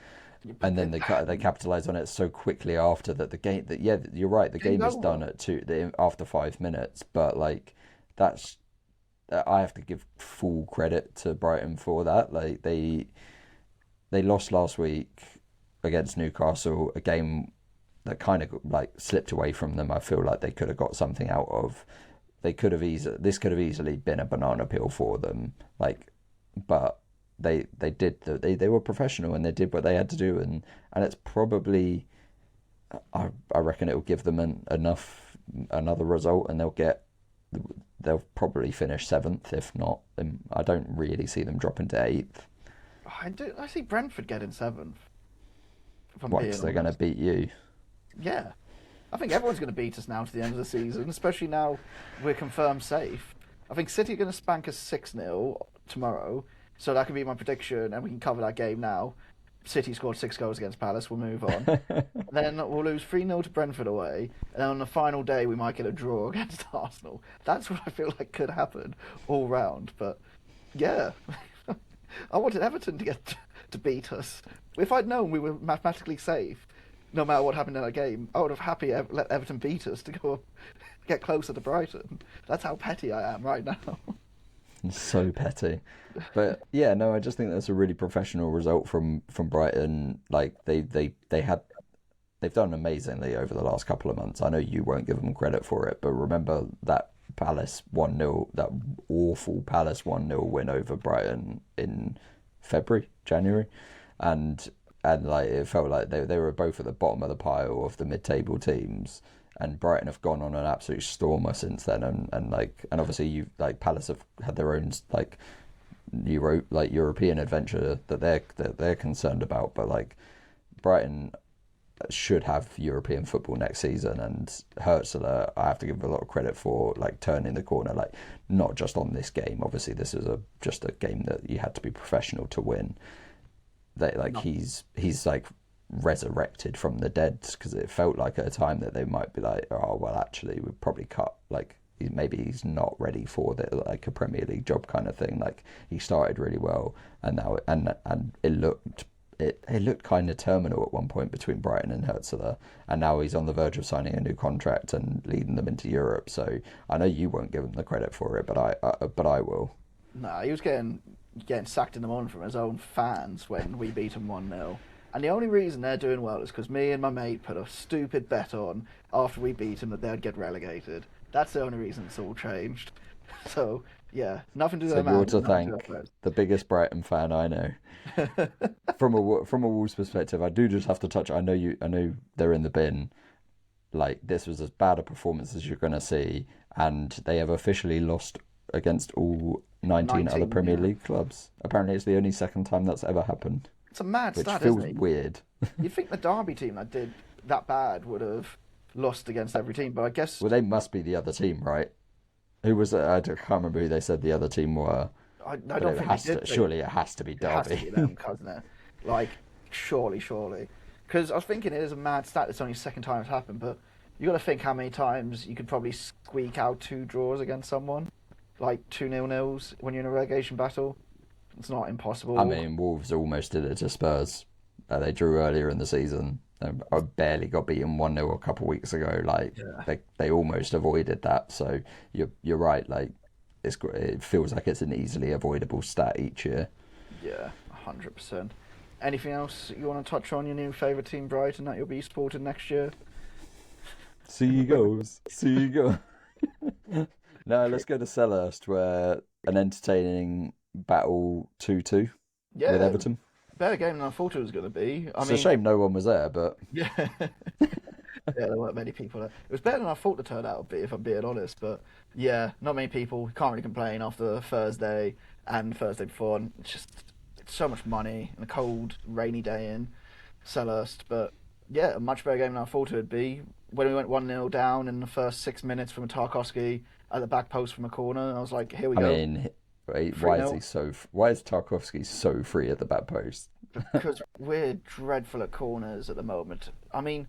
and then they capitalize on it so quickly after that. The game that yeah, you're right. The game is done at after 5 minutes, but like that's I have to give full credit to Brighton for that. Like they lost last week against Newcastle, a game that kind of like slipped away from them. I feel like they could have got something out of. This could have easily been a banana peel for them. Like, but they were professional and they did what they had to do, and it's probably I reckon it will give them enough another result, and they'll probably finish 7th, if not. I don't really see them dropping to 8th. I see Brentford getting 7th. If I'm What? being 'Cause they're going to honest. beat you. Yeah. I think everyone's going to beat us now to the end of the season, especially now we're confirmed safe. I think City are going to spank us 6-0 tomorrow, so that can be my prediction, and we can cover that game now. City scored 6 goals against Palace, we'll move on. Then we'll lose 3-0 to Brentford away, and then on the final day we might get a draw against Arsenal. That's what I feel like could happen all round, but yeah. I wanted Everton to beat us. If I'd known we were mathematically safe, no matter what happened in that game, I would have let Everton beat us to go up, get closer to Brighton. That's how petty I am right now. So petty. But yeah, no, I just think that's a really professional result from Brighton. Like they've done amazingly over the last couple of months. I know you won't give them credit for it, but remember that Palace 1-0, that awful Palace 1-0 win over Brighton in January, and like it felt like they were both at the bottom of the pile of the mid-table teams, and Brighton have gone on an absolute stormer since then, and obviously you like Palace have had their own like European adventure that they're concerned about, but like Brighton should have European football next season, and Hertzler I have to give a lot of credit for like turning the corner, like not just on this game. Obviously this is just a game that you had to be professional to win. No. He's like resurrected from the dead, because it felt like at a time that they might be like, oh well, actually we've probably cut, like maybe he's not ready for like a Premier League job kind of thing. Like he started really well, and now and it looked kind of terminal at one point between Brighton and Hertzler, and now he's on the verge of signing a new contract and leading them into Europe. So I know you won't give him the credit for it, but I will. No, he was getting sacked in the morning from his own fans when we beat him 1-0. And the only reason they're doing well is because me and my mate put a stupid bet on after we beat him that they'd get relegated. That's the only reason it's all changed. So Yeah, nothing to do So with you're man. to thank the biggest Brighton fan I know. From a Wolves perspective, I do just have to touch. I know they're in the bin. Like, this was as bad a performance as you're going to see, and they have officially lost against all 19 other 19, Premier yeah. League clubs. Apparently, it's the only second time that's ever happened, It's a mad which stat, feels isn't it? weird. You'd think the Derby team that did that bad would have lost against every team, but I guess Well, they must be the other team, right? Who was it? I can't remember who they said the other team were, I but don't it think has they to. did. Surely it has to be It has to Derby. be them, couldn't it? Like, surely. Because I was thinking it is a mad stat. It's only the second time it's happened, but you got to think how many times you could probably squeak out 2 draws against someone, like 2-0-0s when you're in a relegation battle. It's not impossible. I mean, Wolves almost did it to Spurs. They drew earlier in the season. I barely got beaten 1-0 a couple of weeks ago. Like, Yeah. they almost avoided that. So you're right. Like, it feels like it's an easily avoidable stat each year. Yeah, 100%. Anything else you want to touch on your new favourite team, Brighton, that you'll be supporting next year? Seagulls. Seagull. No, let's go to Selhurst, where an entertaining battle 2-2 Yeah, with Everton. better game than I thought it was going to be. It's a shame no one was there, but Yeah. Yeah, there weren't many people there. It was better than I thought the turnout would be, if I'm being honest. But yeah, not many people. Can't really complain after Thursday and Thursday before. And it's so much money and a cold, rainy day in Selhurst. But yeah, a much better game than I thought it would be. When we went 1-0 down in the first 6 minutes from a Tarkowski at the back post from a corner, I was like, here we I go. mean, why is 3-0. why is Tarkovsky so free at the back post? Because we're dreadful at corners at the moment. I mean,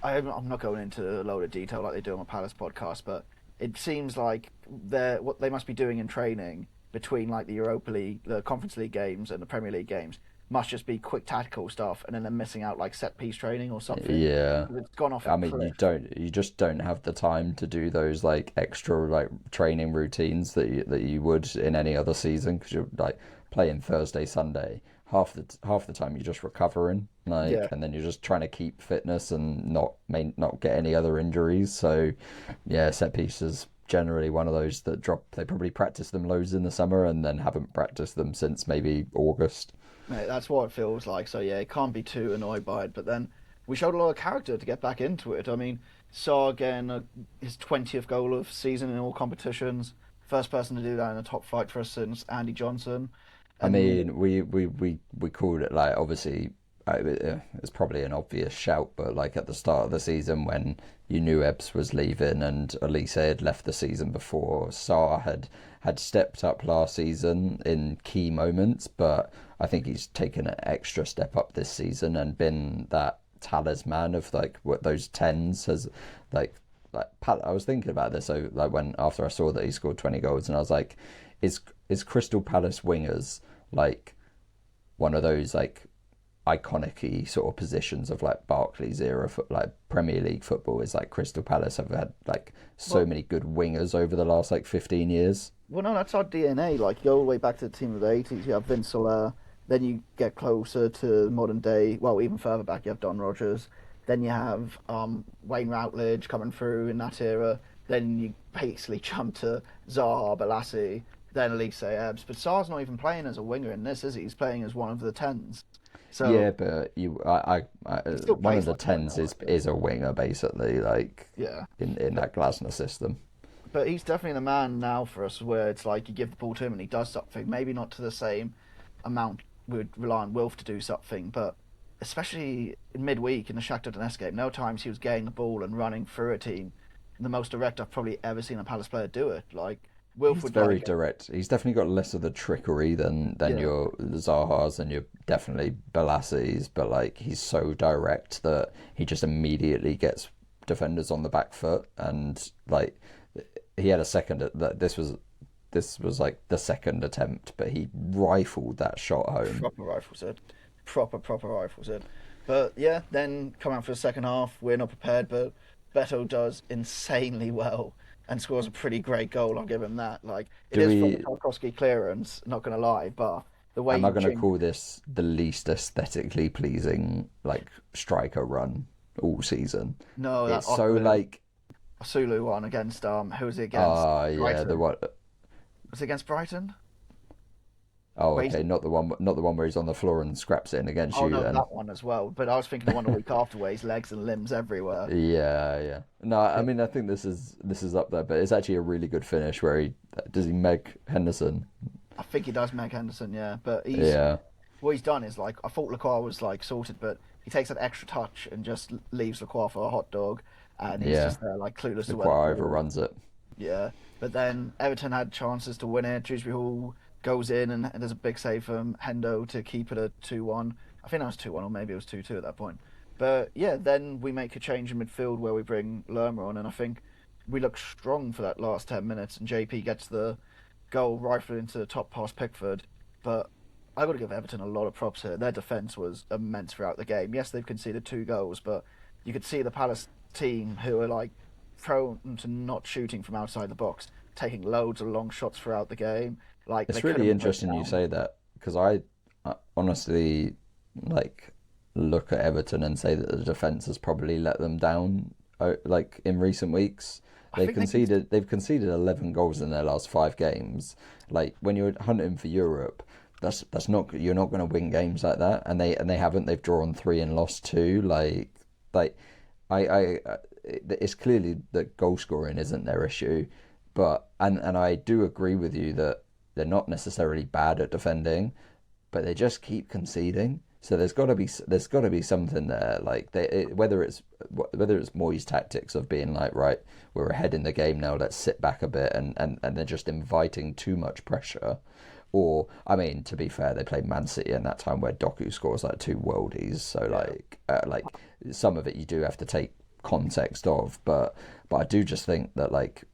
I'm not going into a load of detail like they do on the Palace podcast, but it seems like what they must be doing in training between like the Europa League, the Conference League games, and the Premier League games must just be quick tactical stuff, and then they're missing out like set piece training or something. Yeah. It's gone off. I mean, you just don't have the time to do those like extra like training routines that you would in any other season, because you're like playing Thursday, Sunday. Half the time you're just recovering, like, Yeah. and then you're just trying to keep fitness and not get any other injuries. So, yeah, set pieces generally one of those that drop. They probably practice them loads in the summer and then haven't practiced them since maybe August. Mate, that's what it feels like. So yeah, can't be too annoyed by it. But then we showed a lot of character to get back into it. I mean, saw again his 20th goal of season in all competitions. First person to do that in a top flight for us since Andy Johnson. I And mean, we called it, like, obviously it's probably an obvious shout, but like at the start of the season when you knew Ebbs was leaving and Elise had left the season before, Sarr had stepped up last season in key moments, but I think he's taken an extra step up this season and been that talisman of like what those tens has like. I was thinking about this, so like when after I saw that he scored 20 goals, and I was like, is Crystal Palace wingers like one of those like iconic-y sort of positions of like Barclays era like Premier League football? Is like Crystal Palace have had like so many good wingers over the last like 15 years. Well, no, that's our DNA. Like, you go all the way back to the team of the 80s, you have Vince Soler, then you get closer to modern day, well, even further back, you have Don Rogers, then you have Wayne Routledge coming through in that era, then you basically jump to Zaha, Balassi, then Elise Ebbs. But Sarr's not even playing as a winger in this, is he? He's playing as one of the tens. So Yeah, but still one of plays the like a winger, tens is a winger basically, like yeah. in that Glasner system. But he's definitely the man now for us, where it's like you give the ball to him and he does something. Maybe not to the same amount we'd rely on Wilf to do something, but especially in midweek in the Shakhtar Donetsk game, no times he was getting the ball and running through a team. The most direct I've probably ever seen a Palace player do it. Like, Wilf He's would very like it. direct. He's definitely got less of the trickery than Yeah. your Zaha's and your definitely Balassis, but like he's so direct that he just immediately gets defenders on the back foot, and like he had a second that this was like the second attempt, but he rifled that shot home. Proper rifles it. Proper rifles it. But yeah, then come out for the second half, we're not prepared, but Beto does insanely well and scores a pretty great goal. I'll give him that. Like, it Do is we? from the Tarkowski clearance, not going to lie, but the way Am I going to Jing- call this the least aesthetically pleasing like striker run all season? No, that It's so Osulu, like Osulu one against who was it against? yeah, the Brighton. one. Was it against Brighton? Oh, Where okay, not the one where he's on the floor and scraps it in against Oh you. no, Then, that one as well. But I was thinking the one a week after where his legs and limbs everywhere. yeah, yeah. No, I mean, I think this is up there, but it's actually a really good finish where he Meg Henderson. I think he does Meg Henderson, yeah. But Yeah, what he's done is like I thought Lacroix was like sorted, but he takes that extra touch and just leaves Lacroix for a hot dog, and he's yeah. just there like clueless The to where the choir ball. overruns it. Yeah, but then Everton had chances to win it. Dewsbury Hall goes in and there's a big save from Hendo to keep it at 2-1. I think that was 2-1 or maybe it was 2-2 at that point. But yeah, then we make a change in midfield where we bring Lerma on, and I think we look strong for that last 10 minutes. And JP gets the goal rifled into the top past Pickford. But I got to give Everton a lot of props here. Their defence was immense throughout the game. Yes, they've conceded 2 goals, but you could see the Palace team who are like prone to not shooting from outside the box, taking loads of long shots throughout the game. Like they It's couldn't really break interesting you down. say that because I honestly like look at Everton and say that the defense has probably let them down like in recent weeks. I think they can. They've conceded 11 goals in their last 5 games. Like when you're hunting for Europe, that's not you're not going to win games like that. And they haven't. They've drawn 3 and lost 2. Like it's clearly that goal scoring isn't their issue, but and I do agree with you that they're not necessarily bad at defending, but they just keep conceding. So there's got to be something there. Like whether it's Moyes' tactics of being like, right, we're ahead in the game now, let's sit back a bit, and they're just inviting too much pressure. Or I mean, to be fair, they played Man City in that time where Doku scores like 2 worldies. So Yeah, like some of it you do have to take context of, but I do just think that like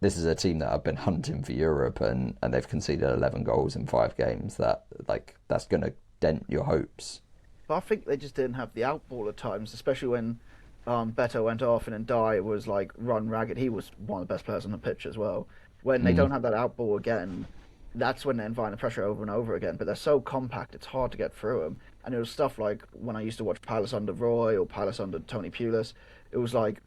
this is a team that have been hunting for Europe and they've conceded 11 goals in 5 games. That's going to dent your hopes. but I think they just didn't have the outball at times, especially when Beto went off and then Dye was like run ragged. He was one of the best players on the pitch as well. When they Mm. don't have that outball again, that's when they're inviting the pressure over and over again. But they're so compact, it's hard to get through them. And it was stuff like when I used to watch Palace under Roy or Palace under Tony Pulis, it was like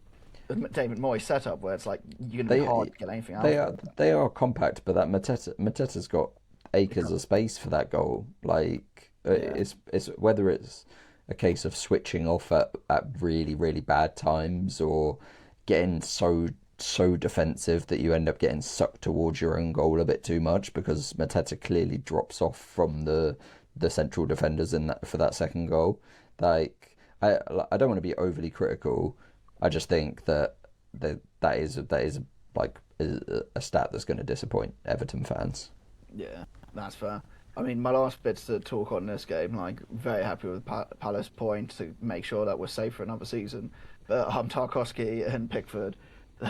David Moyes setup where it's like you're gonna be They hard to get anything out they of are them. they are compact, but that Mateta's got acres of space for that goal. Like Yeah, it's whether it's a case of switching off at really really bad times or getting so defensive that you end up getting sucked towards your own goal a bit too much because Mateta clearly drops off from the central defenders in that for that second goal. Like I don't want to be overly critical. I just think that is like a stat that's going to disappoint Everton fans. yeah, that's fair. I mean, my last bits to talk on this game, like, very happy with Palace point to make sure that we're safe for another season. But Tarkowski and Pickford, they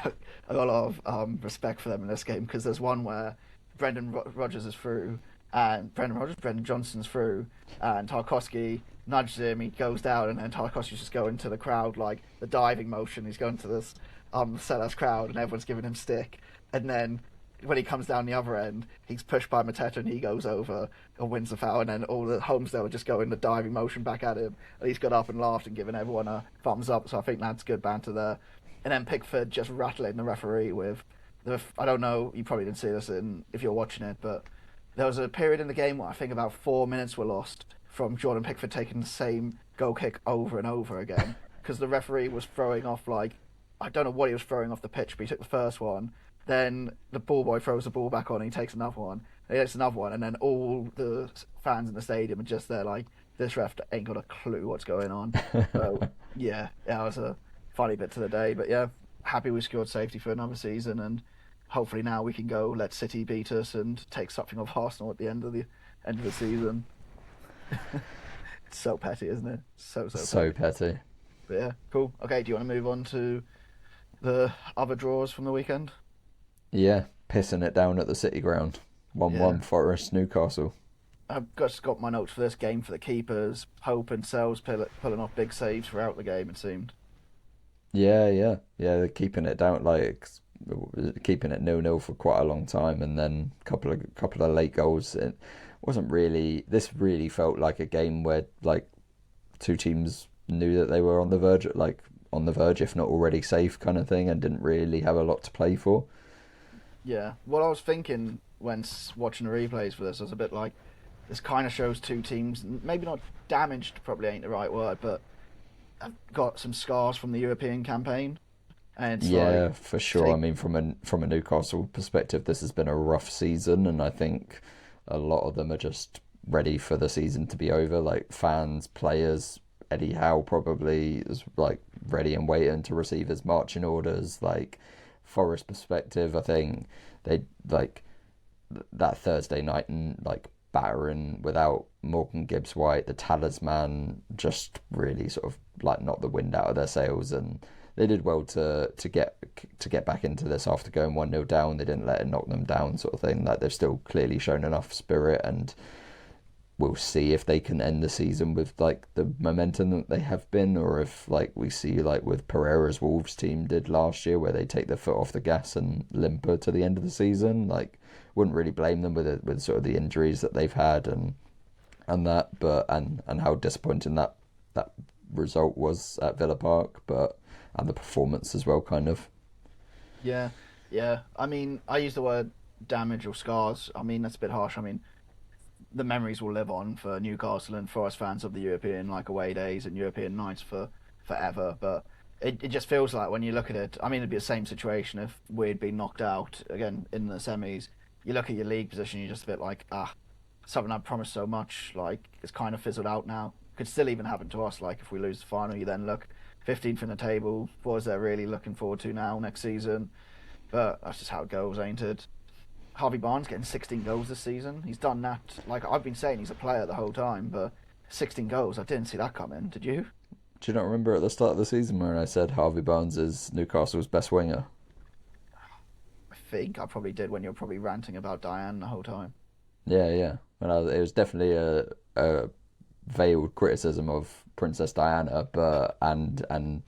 got, I got a lot of respect for them in this game because there's one where Rodgers is through, and Brendan Johnson's through, and Tarkowski nudges him, he goes down, and then Tarkowski's just going to the crowd like the diving motion. He's going to this Sellers crowd, and everyone's giving him stick, and then when he comes down the other end, he's pushed by Mateta and he goes over and wins the foul, and then all the Holmesdale would just go in the diving motion back at him. And he's got up and laughed and given everyone a thumbs up, so I think that's good banter there. And then Pickford just rattling the referee with I don't know, you probably didn't see this if you're watching it, but there was a period in the game where I think about 4 minutes were lost from Jordan Pickford taking the same goal kick over and over again because the referee was throwing off like I don't know what he was throwing off the pitch, but he took the first one. Then the ball boy throws the ball back on, and he takes another one. And he takes another one, and then all the fans in the stadium are just there like, this ref ain't got a clue what's going on. So yeah, that was a funny bit to the day. But yeah, happy we secured safety for another season, and hopefully now we can go let City beat us and take something off Arsenal at the end of the season. It's so petty, isn't it? So So petty. petty. But yeah, cool. Okay, do you want to move on to the other draws from the weekend? Yeah, pissing it down at the City ground. 1-1 Yeah. Forest Newcastle. I've just got my notes for this game for the keepers. Pope and Sells pulling off big saves throughout the game, it seemed. Yeah. They're keeping it down, like keeping it 0-0 for quite a long time, and then couple of late goals. It wasn't really. This really felt like a game where like two teams knew that they were on the verge, if not already safe, kind of thing, and didn't really have a lot to play for. Yeah. What I was thinking when watching the replays for this, I was a bit like, this kind of shows two teams, maybe not damaged, probably ain't the right word, but have got some scars from the European campaign. And it's like, Yeah, for sure. I take, mean, from a Newcastle perspective, this has been a rough season, and I think a lot of them are just ready for the season to be over. Like fans, players, Eddie Howe probably is like ready and waiting to receive his marching orders. Like Forest perspective, I think they like that Thursday night and like battering without Morgan Gibbs White, the talisman, just really sort of like knocked the wind out of their sails, and they did well to get back into this after going 1-0 down. They didn't let it knock them down, sort of thing. Like they've still clearly shown enough spirit, and we'll see if they can end the season with like the momentum that they have been, or if like we see like with Pereira's Wolves team did last year, where they take their foot off the gas and limper to the end of the season. Like wouldn't really blame them with sort of the injuries that they've had and that, but and how disappointing that result was at Villa Park, but and the performance as well, kind of. yeah, yeah. I mean, I use the word damage or scars. I mean, that's a bit harsh. I mean, the memories will live on for Newcastle and Forest fans of the European like away days and European nights for forever. But it just feels like when you look at it, I mean, it'd be the same situation if we'd been knocked out again in the semis. You look at your league position, you're just a bit like, something I promised so much, like it's kind of fizzled out now. Could still even happen to us. Like if we lose the final, you then look 15th in the table. What is there really looking forward to now next season? But that's just how it goes, ain't it? Harvey Barnes getting 16 goals this season. He's done that. Like I've been saying, he's a player the whole time, but 16 goals, I didn't see that coming. Did you? Do you not remember at the start of the season when I said Harvey Barnes is Newcastle's best winger? I think I probably did when you were probably ranting about Diane the whole time. Yeah, yeah. It was definitely a veiled criticism of Princess Diana, but and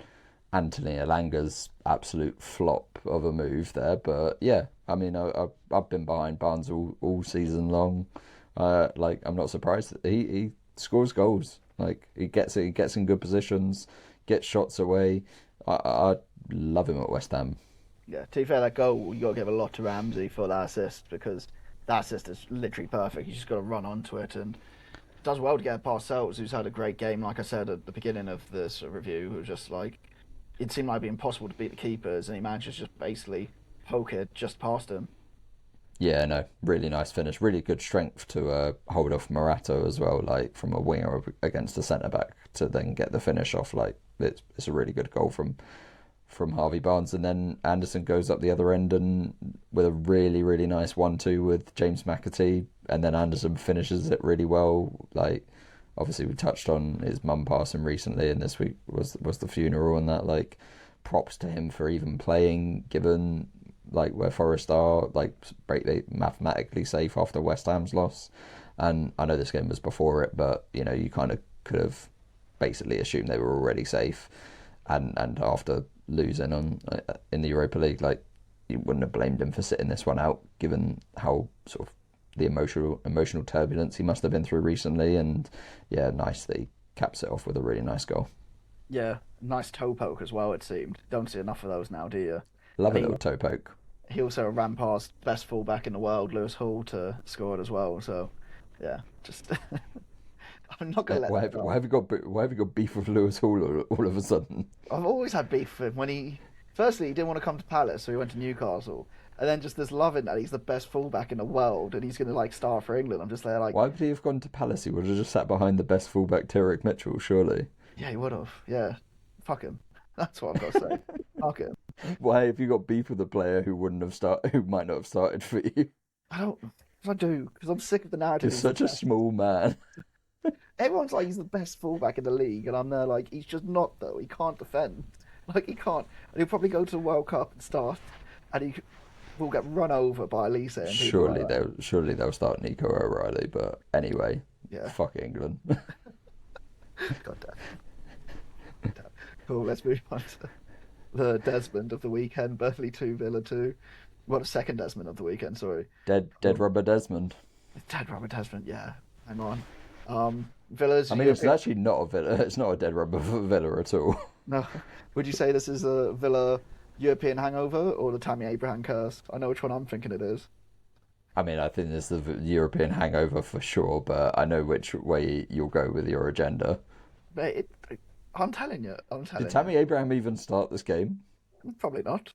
Anthony Elanga's absolute flop of a move there. But yeah, I mean, I've been behind Barnes all season long. Like I'm not surprised that he scores goals. Like he gets in good positions, gets shots away. I love him at West Ham. Yeah, to be fair, that goal, you got to give a lot to Ramsey for that assist because that assist is literally perfect. You just got to run onto it and does well to get past Sells, who's had a great game. Like I said at the beginning of this review, who was just like, it seemed like it'd be impossible to beat the keepers, and he managed to just basically poke it just past him. Yeah, no, really nice finish. Really good strength to hold off Morato as well, like from a winger against a centre back to then get the finish off. Like it's a really good goal from Harvey Barnes, and then Anderson goes up the other end and with a really, really nice 1-2 with James McAtee, and then Anderson finishes it really well. Like obviously we touched on his mum passing recently, and this week was the funeral, and that like props to him for even playing, given like where Forest are, like mathematically safe after West Ham's loss. And I know this game was before it, but you know you kind of could have basically assumed they were already safe, and after losing on in the Europa League, like you wouldn't have blamed him for sitting this one out, given how sort of the emotional turbulence he must have been through recently. And yeah, nice that he caps it off with a really nice goal. Yeah, nice toe poke as well, it seemed. Don't see enough of those now, do you? Love And a little toe poke. he also ran past best fullback in the world, Lewis Hall, to score it as well. So, yeah, just I'm not gonna let Why that go. have you got beef with Lewis Hall all of a sudden? I've always had beef with him when firstly he didn't want to come to Palace, so he went to Newcastle, and then just this loving that he's the best fullback in the world and he's gonna like start for England. I'm just there like, Why would he have gone to Palace? He would have just sat behind the best fullback, Tyrek Mitchell, surely. yeah, he would have. Yeah, fuck him. That's what I've got to say. Fuck him. Why have you got beef with a player who who might not have started for you? I don't. I do because I'm sick of the narrative. You're such a small man. Everyone's like he's the best fullback in the league, and I'm there like he's just not though. He can't defend. Like he can't. And he'll probably go to the World Cup and start, and he will get run over by Elise and people like that. Surely they'll start Nico O'Reilly, but anyway, Yeah. fuck England. God damn. Cool. Let's move on to the Desmond of the weekend. Burnley 2, Villa 2. What a second Desmond of the weekend. Sorry. Dead rubber Desmond. Dead Robert Desmond. Yeah. Hang on. Villa's. I mean, it's actually not a Villa. It's not a dead rubber for Villa at all. No. Would you say this is a Villa European hangover or the Tammy Abraham curse? I know which one I'm thinking it is. I mean, I think it's the European hangover for sure, but I know which way you'll go with your agenda. Mate, I'm telling you. Did Tammy Abraham even start this game? Probably not.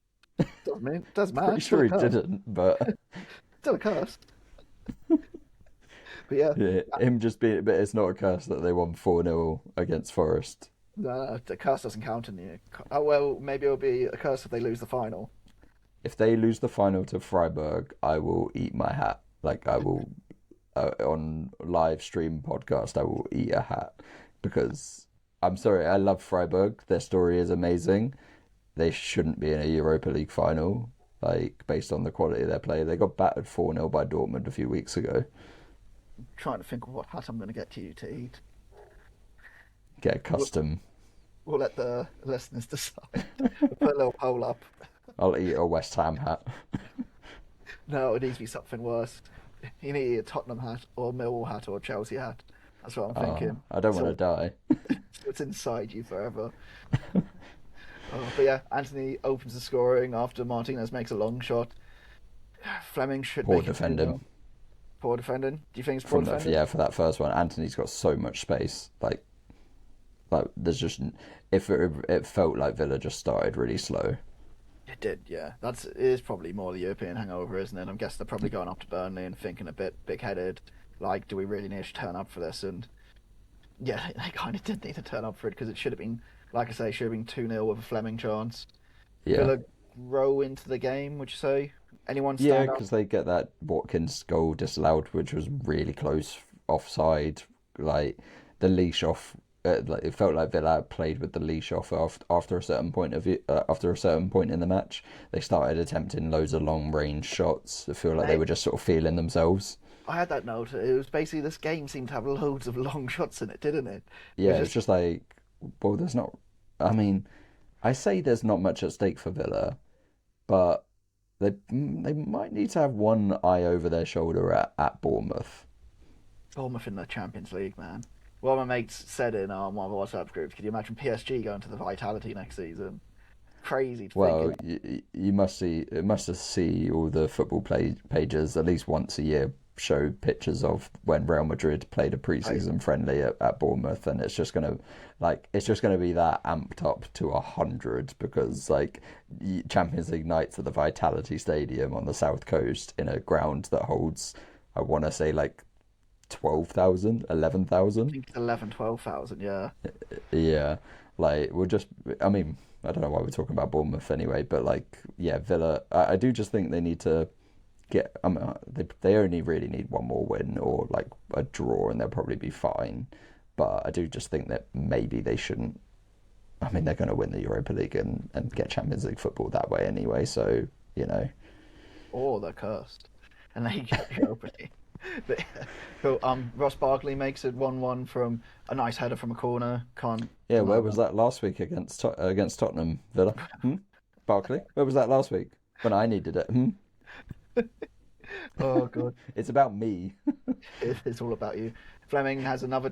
Doesn't matter. Pretty sure he didn't, but still a curse. But yeah, him just being, but it's not a curse that they won 4-0 against Forest. No, the curse doesn't count in the. Oh well, maybe it'll be a curse if they lose the final. If they lose the final to Freiburg, I will eat my hat. Like I will on live stream podcast, I will eat a hat because I'm sorry, I love Freiburg. Their story is amazing. They shouldn't be in a Europa League final, like based on the quality of their play. They got battered 4-0 by Dortmund a few weeks ago. I'm trying to think of what hat I'm going to get to you to eat. Get a custom. We'll let the listeners decide. We'll put a little poll up. I'll eat a West Ham hat. No, it needs to be something worse. You need to eat a Tottenham hat or a Millwall hat or a Chelsea hat. That's what I'm thinking. I don't want to die. It's inside you forever. But yeah, Anthony opens the scoring after Martinez makes a long shot. Fleming should Poor make defending. Poor defending? Do you think it's poor defending? Yeah, for that first one, Anthony's got so much space. Like there's just it felt like Villa just started really slow. It did, yeah. It is probably more the European hangover, isn't it? I guess they're probably going up to Burnley and thinking a bit big-headed. Like, do we really need to turn up for this? And yeah, they kind of did need to turn up for it because it should have been, like I say, should have been 2-0 with a Fleming chance. Yeah. Villa grow into the game, would you say? Anyone stand Yeah, because they get that Watkins goal disallowed, which was really close offside. Like the leash off, it felt like Villa played with the leash off after a certain point after a certain point in the match. They started attempting loads of long range shots. I feel like they were just sort of feeling themselves. I had that note. It was basically this game seemed to have loads of long shots in it, didn't it? Yeah, it's just like, well, there's not. I mean, I say there's not much at stake for Villa, but they might need to have one eye over their shoulder at Bournemouth. Bournemouth in the Champions League, man. One of my mates said in one of the WhatsApp groups, could you imagine PSG going to the Vitality next season? Crazy to think. You must see all the football pages at least once a year show pictures of when Real Madrid played a pre-season friendly at Bournemouth, and it's just gonna be that amped up to 100 because like Champions League nights at the Vitality Stadium on the south coast in a ground that holds, I want to say like 12,000, 11,000. I think it's 11, 12,000, yeah. Yeah, like I mean, I don't know why we're talking about Bournemouth anyway, but like, yeah, Villa, I do just think they need to get, they only really need one more win or like a draw and they'll probably be fine. But I do just think that maybe they shouldn't, I mean, they're going to win the Europa League and get Champions League football that way anyway, so, you know. Or they're cursed and they get the Europa League. But, so, Ross Barkley makes it 1-1 from a nice header from a corner. Where was that last week against Tottenham, Villa? Barkley? Where was that last week when I needed it? Oh god, it's about me. It's all about you. Fleming has another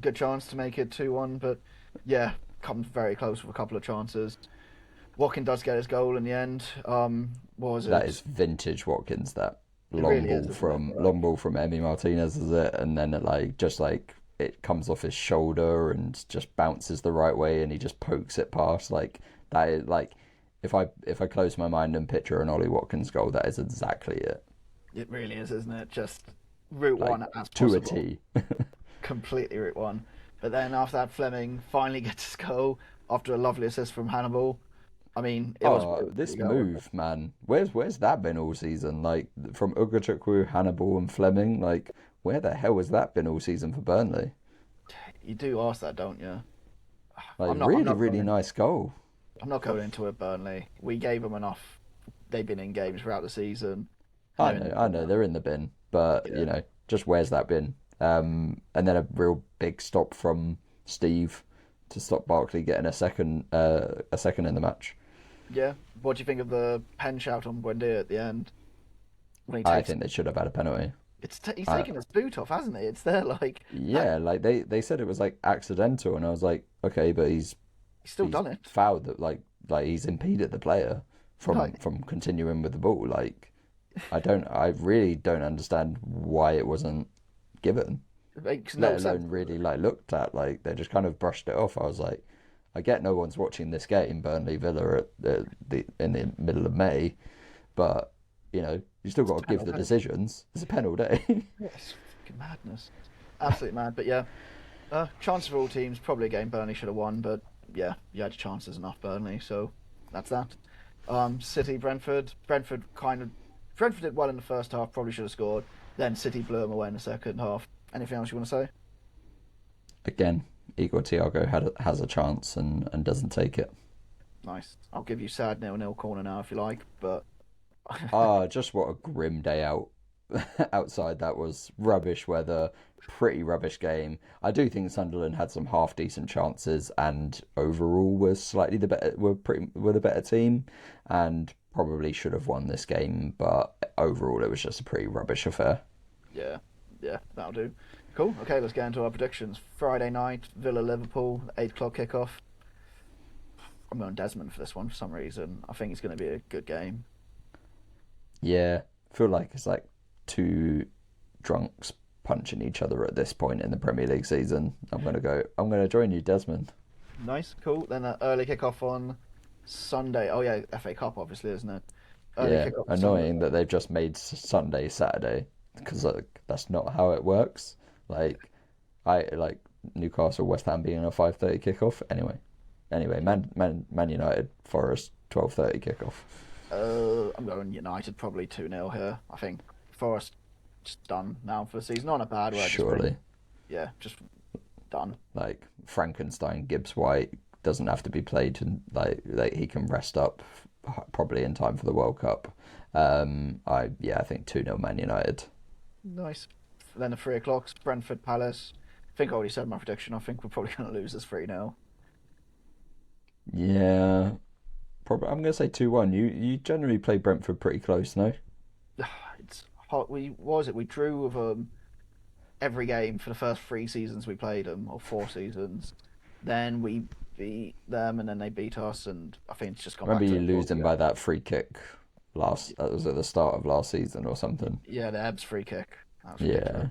good chance to make it 2-1, but yeah, comes very close with a couple of chances. Watkins does get his goal in the end. What was it? That is vintage Watkins. That long ball from Emi Martinez, is it? And then it comes off his shoulder and just bounces the right way, and he just pokes it past. Like that is like, if I close my mind and picture an Ollie Watkins goal, that is exactly it. It really is, isn't it? Just route one as to possible. a T. Completely route one. But then after that, Fleming finally gets his goal after a lovely assist from Hannibal. I mean, this move, man. Where's that been all season? Like from Ugachukwu, Hannibal, and Fleming. Like where the hell has that been all season for Burnley? You do ask that, don't you? Like really nice goal. I'm not going into it, Burnley. We gave them enough. They've been in games throughout the season. I know they're in the bin, but you know, just where's that bin? And then a real big stop from Steve to stop Barkley getting a second in the match. Yeah. What do you think of the pen shout on Buendia at the end? I think they should have had a penalty. He's taken his boot off, hasn't he? It's there, like... Yeah, they said it was, like, accidental, and I was like, okay, but he's still done it. Fouled, like, he's impeded the player from continuing with the ball. Like, I really don't understand why it wasn't given. It makes no Let alone sense. really looked at. Like, they just kind of brushed it off. I was like, I get no one's watching this game, Burnley Villa in the middle of May, but you still got to give the decisions. It's a penalty. Yes, fucking madness, absolute mad. But yeah, chances for all teams. Probably a game Burnley should have won, but yeah, you had chances enough, Burnley. So that's that. City Brentford. Brentford did well in the first half. Probably should have scored. Then City blew them away in the second half. Anything else you want to say? Again, Igor Thiago has a chance and doesn't take it. Nice. I'll give you sad 0-0 corner now if you like, but Just what a grim day out outside. That was rubbish weather, pretty rubbish game. I do think Sunderland had some half decent chances and overall was slightly the better team and probably should have won this game, but overall it was just a pretty rubbish affair. yeah, that'll do. Cool. Okay, let's get into our predictions. Friday night, Villa Liverpool, 8 o'clock kickoff. I'm going Desmond for this one for some reason. I think it's going to be a good game. Yeah, I feel like it's like two drunks punching each other at this point in the Premier League season. I'm gonna join you, Desmond. Nice, cool. Then an early kickoff on Sunday. Oh yeah, FA Cup obviously, isn't it? Early Yeah, kickoff annoying that they've just made Sunday Saturday because that's not how it works. Like I like Newcastle West Ham being a 5:30 kickoff. Anyway, Man United Forest 12:30 kickoff. I'm going United probably 2-0 here. I think Forest just done now for the season. Not in a bad way. Surely. Just done. Like Frankenstein Gibbs White doesn't have to be played and like he can rest up probably in time for the World Cup. I think 2-0 Man United. Nice. Then the 3 o'clock, Brentford Palace. I think I already said my prediction. I think we're probably going to lose this 3-0. Yeah, probably. I'm going to say 2-1. You generally play Brentford pretty close, no? It's hot. We drew with every game for the first 3 seasons we played them, or 4 seasons. Then we beat them, and then they beat us, and I think it's just gone. Remember back you losing by that free kick that was at the start of last season or something. Yeah, the Ebbs free kick. That was Yeah. ridiculous.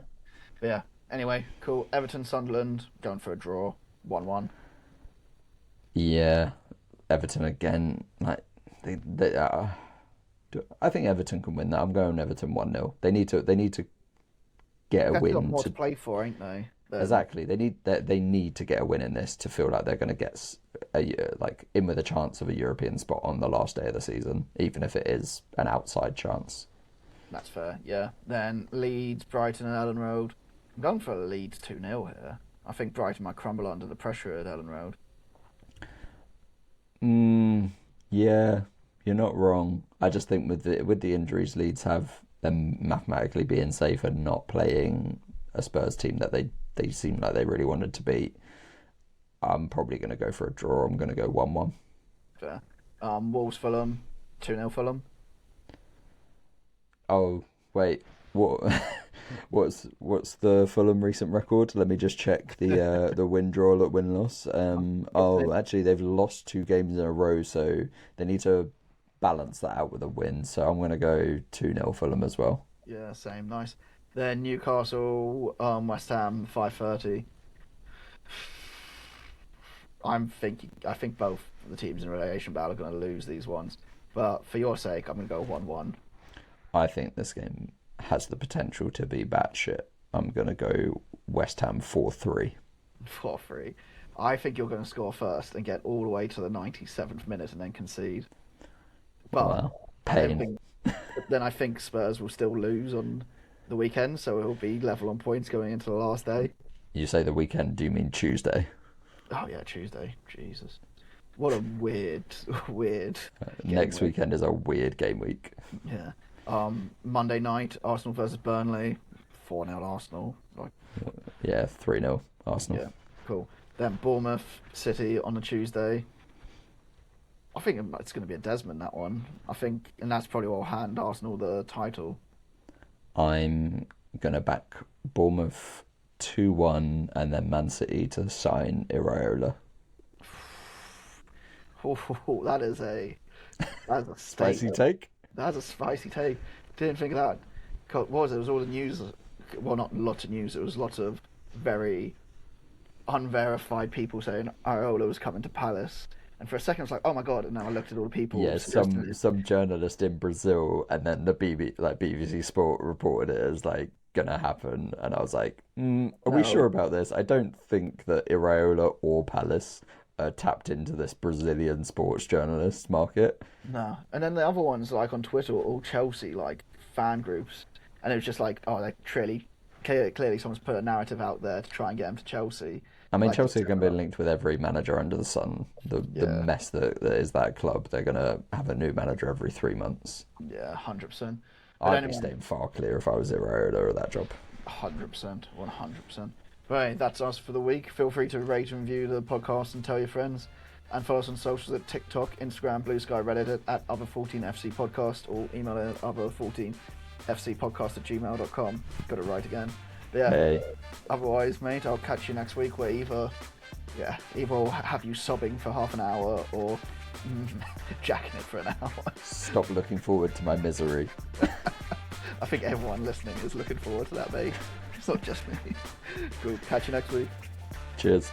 But yeah. Anyway, cool. Everton Sunderland going for a draw, 1-1. Yeah, Everton again. Like I think Everton can win that. I'm going Everton 1-0. They need to get a They've win got more to play for, ain't they? Exactly. They need to get a win in this to feel like they're going to get in with a chance of a European spot on the last day of the season, even if it is an outside chance. That's fair. Yeah. Then Leeds, Brighton, and Ellen Road. I'm going for a Leeds 2-0 here. I think Brighton might crumble under the pressure at Ellen Road. Yeah, you're not wrong. I just think with the injuries Leeds have, them mathematically being safe and not playing a Spurs team that they seem like they really wanted to beat, I'm probably going to go for a draw. I'm going to go 1-1. Fair. Wolves Fulham, 2-0 Fulham. Oh wait, what? What's the Fulham recent record? Let me just check the win draw look win loss. Actually they've lost 2 games in a row, so they need to balance that out with a win. So I'm going to go 2-0 Fulham as well. Yeah, same. Nice. Then Newcastle, West Ham, 5:30. I think both the teams in relegation battle are going to lose these ones, but for your sake, I'm going to go 1-1. I think this game has the potential to be batshit. I'm going to go West Ham 4-3. 4-3. I think you're going to score first and get all the way to the 97th minute and then concede. But well, pain. Then I think Spurs will still lose on the weekend, so it'll be level on points going into the last day. You say the weekend, do you mean Tuesday? Oh yeah, Tuesday. Jesus. What a weird Next weekend is a weird game week. Yeah. Monday night, Arsenal versus Burnley, 4-0 Arsenal. Yeah, 3-0 Arsenal. Yeah, cool. Then Bournemouth City on the Tuesday. I think it's going to be a Desmond, that one. I think, and that's probably what will hand Arsenal the title. I'm going to back Bournemouth 2-1 and then Man City to sign Iraola. Oh, that's a Spicy statement. take. That's a spicy take. Didn't think of that. What was it? It was all the news. Well, not lots of news. It was lots of very unverified people saying Areola was coming to Palace. And for a second, I was like, "Oh my god!" And then I looked at all the people. Yeah, suggesting it. some journalist in Brazil, and then the BBC Sport reported it as like gonna happen, and I was like, "Are we sure No, about this?" I don't think that Iraola or Palace tapped into this Brazilian sports journalist market. no. And then the other ones, like on Twitter, were all Chelsea like fan groups, and it was just like, "Oh, they clearly someone's put a narrative out there to try and get them to Chelsea." I mean, Like, Chelsea are going to be linked with every manager under the sun. The yeah, mess that is that club, they're going to have a new manager every 3 months. yeah, 100%. But I'd be anyway, staying far clear if I was Iraola at that job. 100%, 100%. Right, that's us for the week. Feel free to rate and review the podcast and tell your friends. And follow us on socials at TikTok, Instagram, Blue Sky, Reddit at Other14FC Podcast, or email it at Other14FCPodcast@gmail.com. Got it right again. But yeah, Hey, otherwise, mate, I'll catch you next week where either I'll have you sobbing for half an hour or jacking it for an hour. stop looking forward to my misery. I think everyone listening is looking forward to that, mate. It's not just me. Cool. Catch you next week. Cheers.